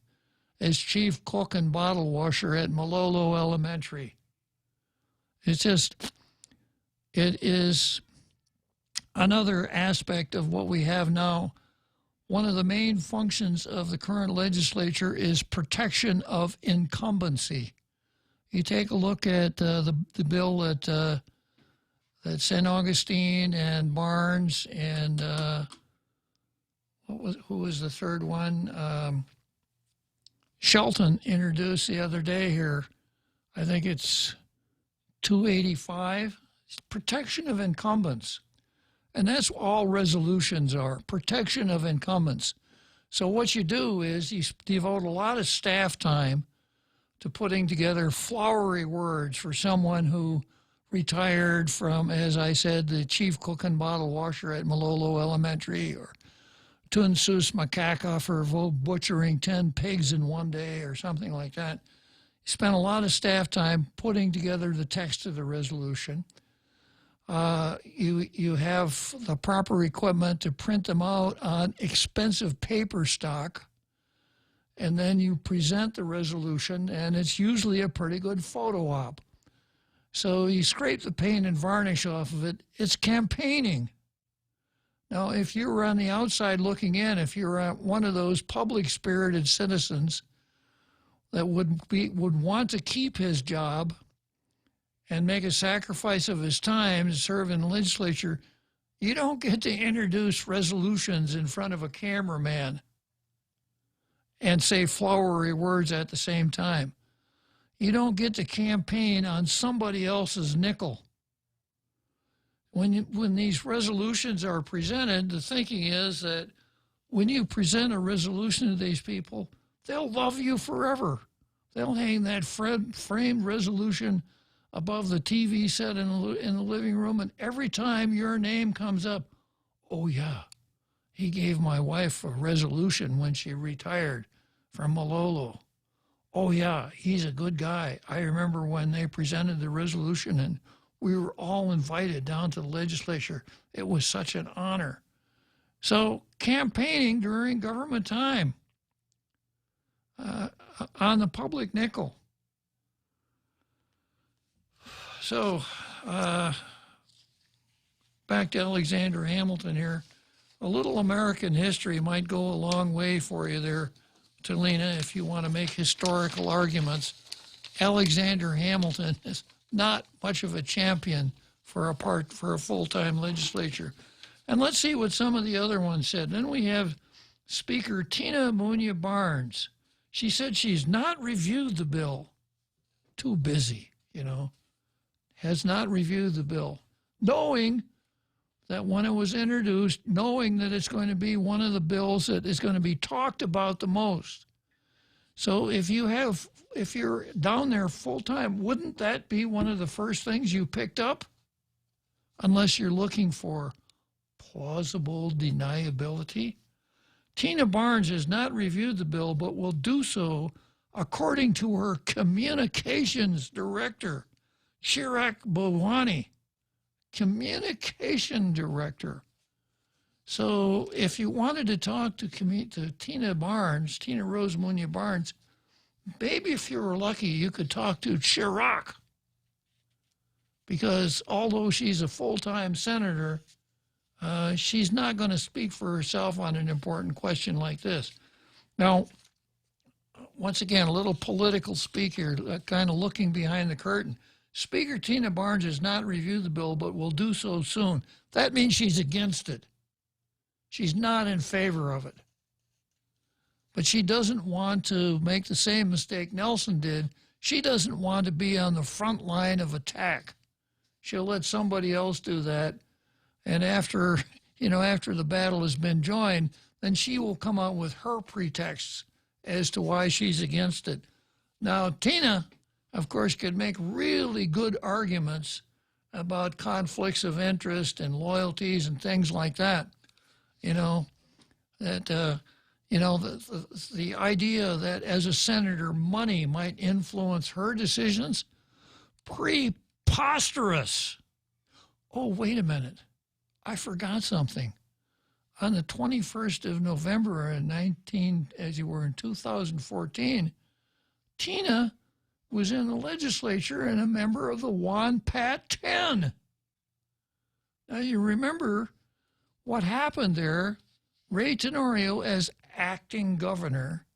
as chief cook and bottle washer at Malolo Elementary. It is another aspect of what we have now. One of the main functions of the current legislature is protection of incumbency. You take a look at the bill that St. Augustine and Barnes and who was the third one? Shelton introduced the other day here. I think it's 285. It's protection of incumbents. And that's all resolutions are, protection of incumbents. So what you do is you devote a lot of staff time to putting together flowery words for someone who retired from, as I said, the chief cook and bottle washer at Malolo Elementary, or Tunsus Makaka for butchering 10 pigs in one day or something like that. You spend a lot of staff time putting together the text of the resolution. You have the proper equipment to print them out on expensive paper stock, and then you present the resolution, and it's usually a pretty good photo op. So you scrape the paint and varnish off of it. It's campaigning. Now, if you were on the outside looking in, if you're one of those public-spirited citizens that would want to keep his job and make a sacrifice of his time to serve in the legislature, you don't get to introduce resolutions in front of a cameraman and say flowery words at the same time. You don't get to campaign on somebody else's nickel. When these resolutions are presented, the thinking is that when you present a resolution to these people, they'll love you forever. They'll hang that framed resolution above the TV set in the living room, and every time your name comes up, oh yeah, he gave my wife a resolution when she retired from Malolo. Oh yeah, he's a good guy. I remember when they presented the resolution and we were all invited down to the legislature. It was such an honor. So campaigning during government time on the public nickel. So, back to Alexander Hamilton here. A little American history might go a long way for you there, Talina, if you want to make historical arguments. Alexander Hamilton is not much of a champion for a full-time legislature. And let's see what some of the other ones said. Then we have Speaker Tina Munya Barnes. She said she's not reviewed the bill. Too busy, has not reviewed the bill, knowing that when it was introduced, knowing that it's going to be one of the bills that is going to be talked about the most. So if you're down there full time, wouldn't that be one of the first things you picked up? Unless you're looking for plausible deniability. Tina Barnes has not reviewed the bill, but will do so according to her communications director, Chirag Bhawani, communication director. So if you wanted to talk to Tina Rose Munya Barnes, maybe if you were lucky, you could talk to Chirag. Because although she's a full-time senator, she's not going to speak for herself on an important question like this. Now, once again, a little political speak here, kind of looking behind the curtain. Speaker Tina Barnes has not reviewed the bill, but will do so soon. That means she's against it. She's not in favor of it. But she doesn't want to make the same mistake Nelson did. She doesn't want to be on the front line of attack. She'll let somebody else do that. And after the battle has been joined, then she will come out with her pretexts as to why she's against it. Now, Tina, of course, could make really good arguments about conflicts of interest and loyalties and things like that. The idea that as a senator, money might influence her decisions, preposterous. Oh, wait a minute. I forgot something. On the 21st of November in 2014, Tina was in the legislature and a member of the Juan Pat 10. Now you remember what happened there. Ray Tenorio, as acting governor,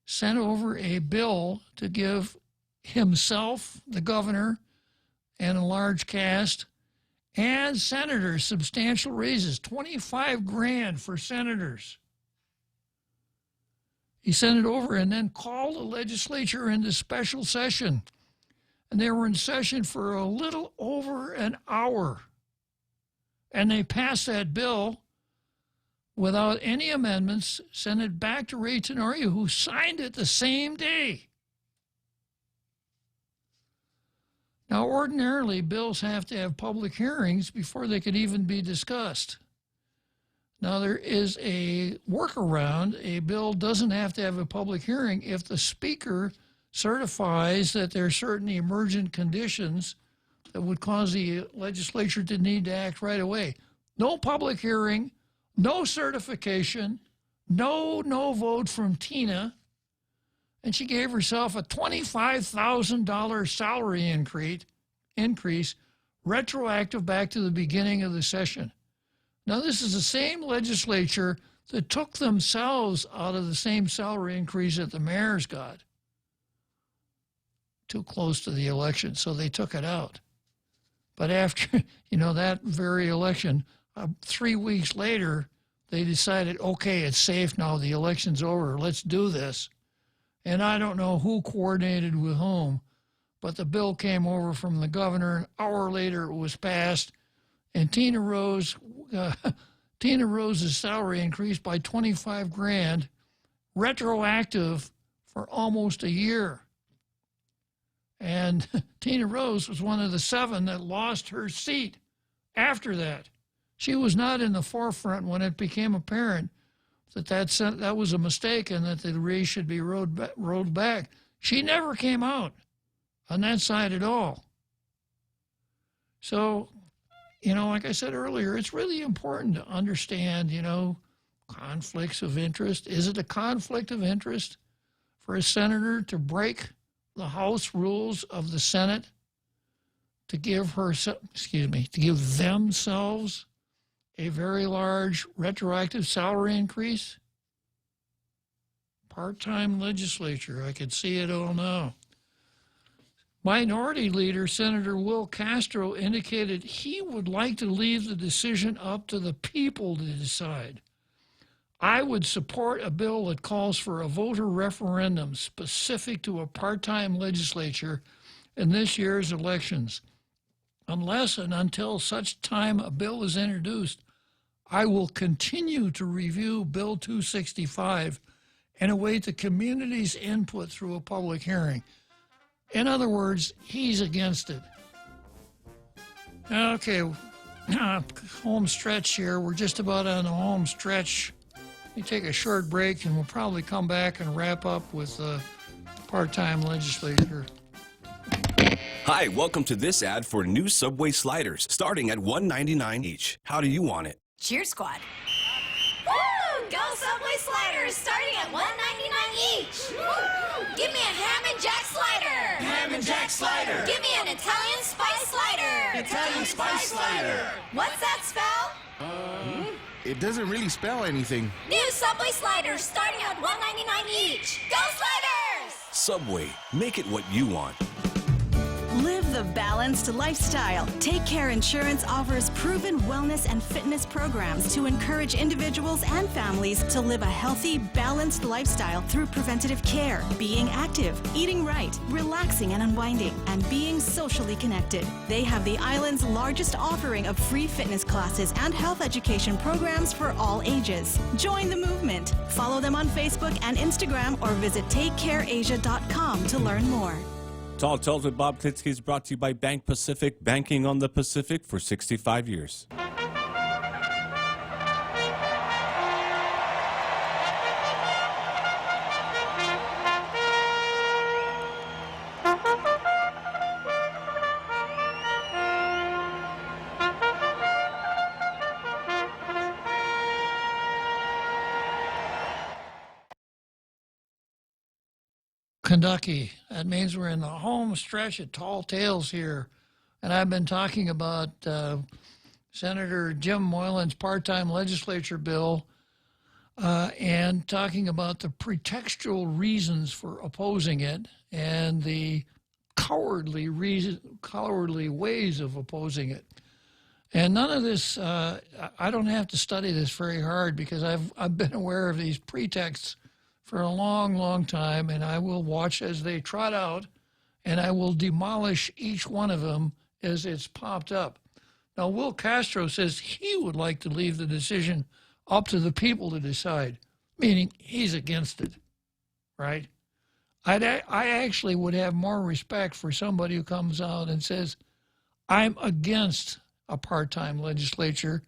sent over a bill to give himself, the governor, and a large cast, and senators substantial raises, $25,000 for senators. He sent it over and then called the legislature into special session. And they were in session for a little over an hour. And they passed that bill without any amendments, sent it back to Ray Tenorio, who signed it the same day. Now, ordinarily, bills have to have public hearings before they can even be discussed. Now, there is a workaround. A bill doesn't have to have a public hearing if the Speaker certifies that there are certain emergent conditions that would cause the legislature to need to act right away. No public hearing, no certification, no vote from Tina, and she gave herself a $25,000 salary increase, retroactive back to the beginning of the session. Now, this is the same legislature that took themselves out of the same salary increase that the mayors got. Too close to the election, so they took it out. But after, that very election, 3 weeks later, they decided, okay, it's safe now, the election's over, let's do this. And I don't know who coordinated with whom, but the bill came over from the governor. An hour later, it was passed, and Tina Rose's salary increased by $25,000, retroactive for almost a year. And Tina Rose was one of the 7 that lost her seat after that. She was not in the forefront when it became apparent that was a mistake and that the race should be rolled back. She never came out on that side at all. So, like I said earlier, it's really important to understand, conflicts of interest. Is it a conflict of interest for a senator to break the House rules of the Senate to give themselves a very large retroactive salary increase? Part-time legislature, I can see it all now. Minority Leader Senator Will Castro indicated he would like to leave the decision up to the people to decide. I would support a bill that calls for a voter referendum specific to a part-time legislature in this year's elections. Unless and until such time a bill is introduced, I will continue to review Bill 265 and await the community's input through a public hearing. In other words, he's against it. Okay, home stretch here. We're just about on the home stretch. Let me take a short break, and we'll probably come back and wrap up with part-time legislature. Hi, welcome to this ad for new Subway sliders, starting at $1.99 each. How do you want it? Cheer Squad. Woo! Go Subway sliders, starting at $1.99 each. Woo! Give me a ham and jack slider. Ham and jack slider. Give me an Italian spice slider. Italian spice slider. What's that spell? It doesn't really spell anything. New Subway sliders, starting at $1.99 each. Go sliders! Subway, make it what you want. Live the balanced lifestyle. Take Care Insurance offers proven wellness and fitness programs to encourage individuals and families to live a healthy, balanced lifestyle through preventative care, being active, eating right, relaxing and unwinding, and being socially connected. They have the island's largest offering of free fitness classes and health education programs for all ages. Join the movement. Follow them on Facebook and Instagram or visit takecareasia.com to learn more. Tall Tales with Bob Klitzkie is brought to you by Bank Pacific, banking on the Pacific for 65 years. Kentucky. That means we're in the home stretch at Tall Tales here. And I've been talking about Senator Jim Moylan's part-time legislature bill and talking about the pretextual reasons for opposing it and the cowardly ways of opposing it. And none of this, I don't have to study this very hard because I've been aware of these pretexts for a long, long time, and I will watch as they trot out, and I will demolish each one of them as it's popped up. Now, Will Castro says he would like to leave the decision up to the people to decide, meaning he's against it, right? I actually would have more respect for somebody who comes out and says, I'm against a part-time legislature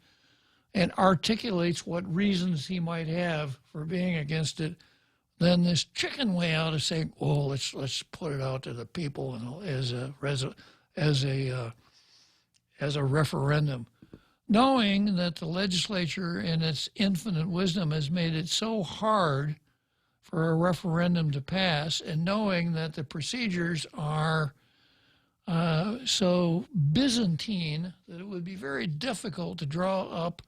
and articulates what reasons he might have for being against it, than this chicken way out of saying, "Oh, let's put it out to the people as a referendum," knowing that the legislature, in its infinite wisdom, has made it so hard for a referendum to pass, and knowing that the procedures are so Byzantine that it would be very difficult to draw up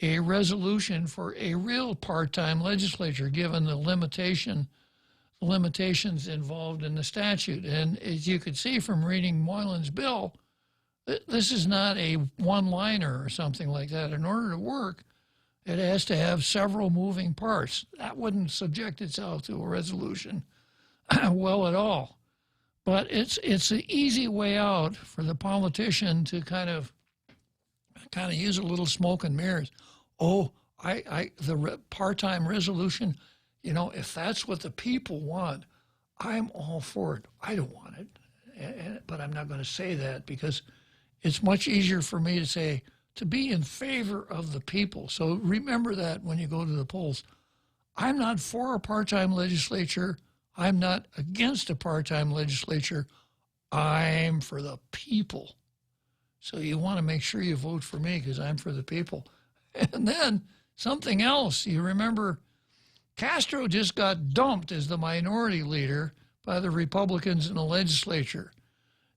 a resolution for a real part-time legislature, given the limitations involved in the statute. And as you could see from reading Moylan's bill, this is not a one-liner or something like that. In order to work, it has to have several moving parts. That wouldn't subject itself to a resolution well at all. But it's the easy way out for the politician to kind of use a little smoke and mirrors. Oh, the part-time resolution, if that's what the people want, I'm all for it. I don't want it, but I'm not going to say that because it's much easier for me to say, to be in favor of the people. So remember that when you go to the polls. I'm not for a part-time legislature. I'm not against a part-time legislature. I'm for the people. So you want to make sure you vote for me because I'm for the people. And then something else. You remember Castro just got dumped as the minority leader by the Republicans in the legislature.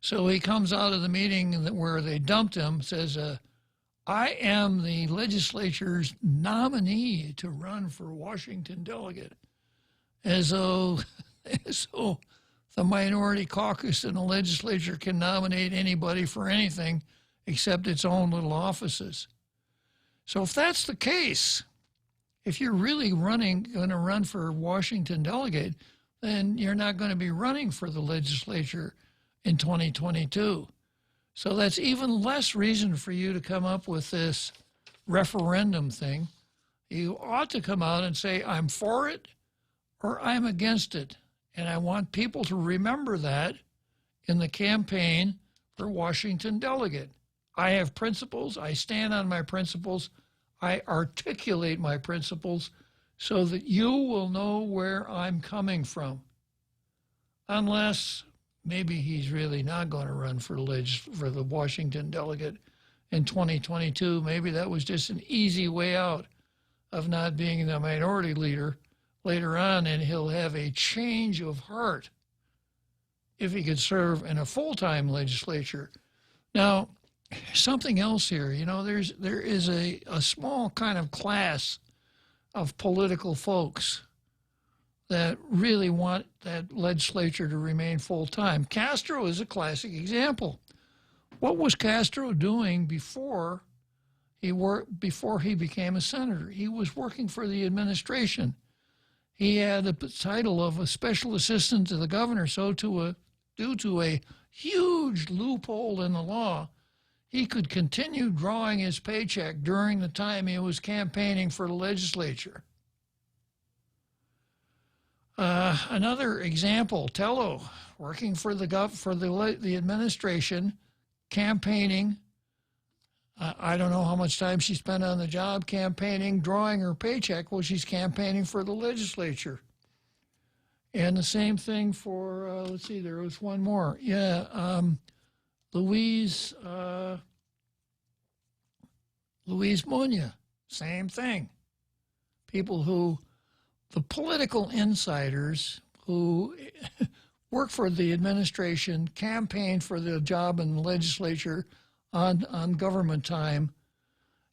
So he comes out of the meeting where they dumped him, says, I am the legislature's nominee to run for Washington delegate. As though the minority caucus in the legislature can nominate anybody for anything except its own little offices. So if that's the case, if you're really going to run for Washington delegate, then you're not going to be running for the legislature in 2022. So that's even less reason for you to come up with this referendum thing. You ought to come out and say, I'm for it or I'm against it. And I want people to remember that in the campaign for Washington delegate. I have principles. I stand on my principles. I articulate my principles so that you will know where I'm coming from. Unless maybe he's really not going to run for the Washington delegate in 2022. Maybe that was just an easy way out of not being the minority leader later on, and he'll have a change of heart if he could serve in a full-time legislature. Now, something else here, there is a small kind of class of political folks that really want that legislature to remain full-time. Castro is a classic example. What was Castro doing before he became a senator? He was working for the administration. He had the title of a special assistant to the governor, so due to a huge loophole in the law, he could continue drawing his paycheck during the time he was campaigning for the legislature. Another example, Tello, working for the administration, campaigning. I don't know how much time she spent on the job campaigning, drawing her paycheck while she's campaigning for the legislature. And the same thing for, let's see, there was one more. Yeah, Louise Munya, same thing. People who, the political insiders who work for the administration, campaign for the job in the legislature on government time,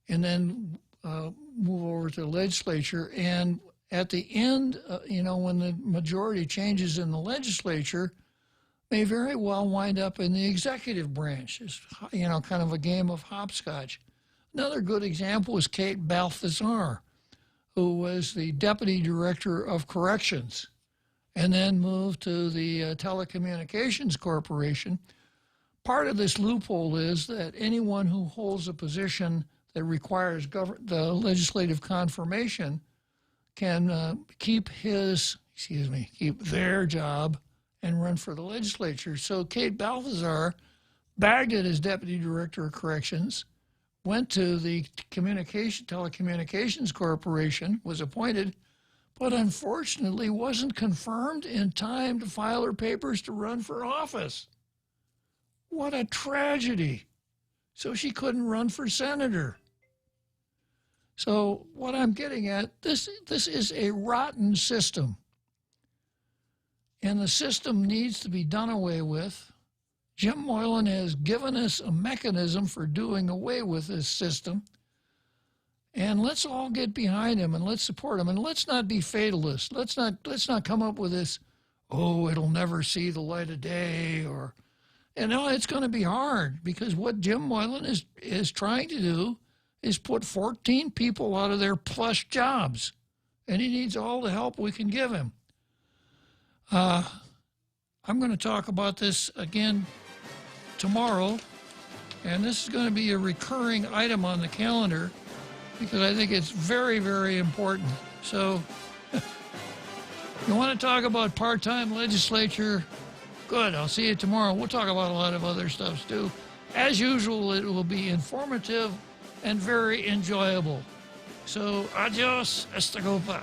and then move over to the legislature. And at the end, when the majority changes in the legislature, may very well wind up in the executive branch. It's, kind of a game of hopscotch. Another good example is Kate Balthazar, who was the deputy director of corrections and then moved to the Telecommunications Corporation. Part of this loophole is that anyone who holds a position that requires the legislative confirmation can keep their job and run for the legislature. So Kate Balthazar bagged it as deputy director of corrections, went to the Telecommunications Corporation, was appointed, but unfortunately wasn't confirmed in time to file her papers to run for office. What a tragedy. So she couldn't run for senator. So what I'm getting at, this is a rotten system. And the system needs to be done away with. Jim Moylan has given us a mechanism for doing away with this system. And let's all get behind him and let's support him. And let's not be fatalists. Let's not come up with this, it'll never see the light of day, or it's going to be hard, because what Jim Moylan is trying to do is put 14 people out of their plush jobs. And he needs all the help we can give him. I'm going to talk about this again tomorrow, and this is going to be a recurring item on the calendar because I think it's very, very important. So you want to talk about part-time legislature? Good, I'll see you tomorrow. We'll talk about a lot of other stuff too. As usual, it will be informative and very enjoyable. So adios, hasta luego.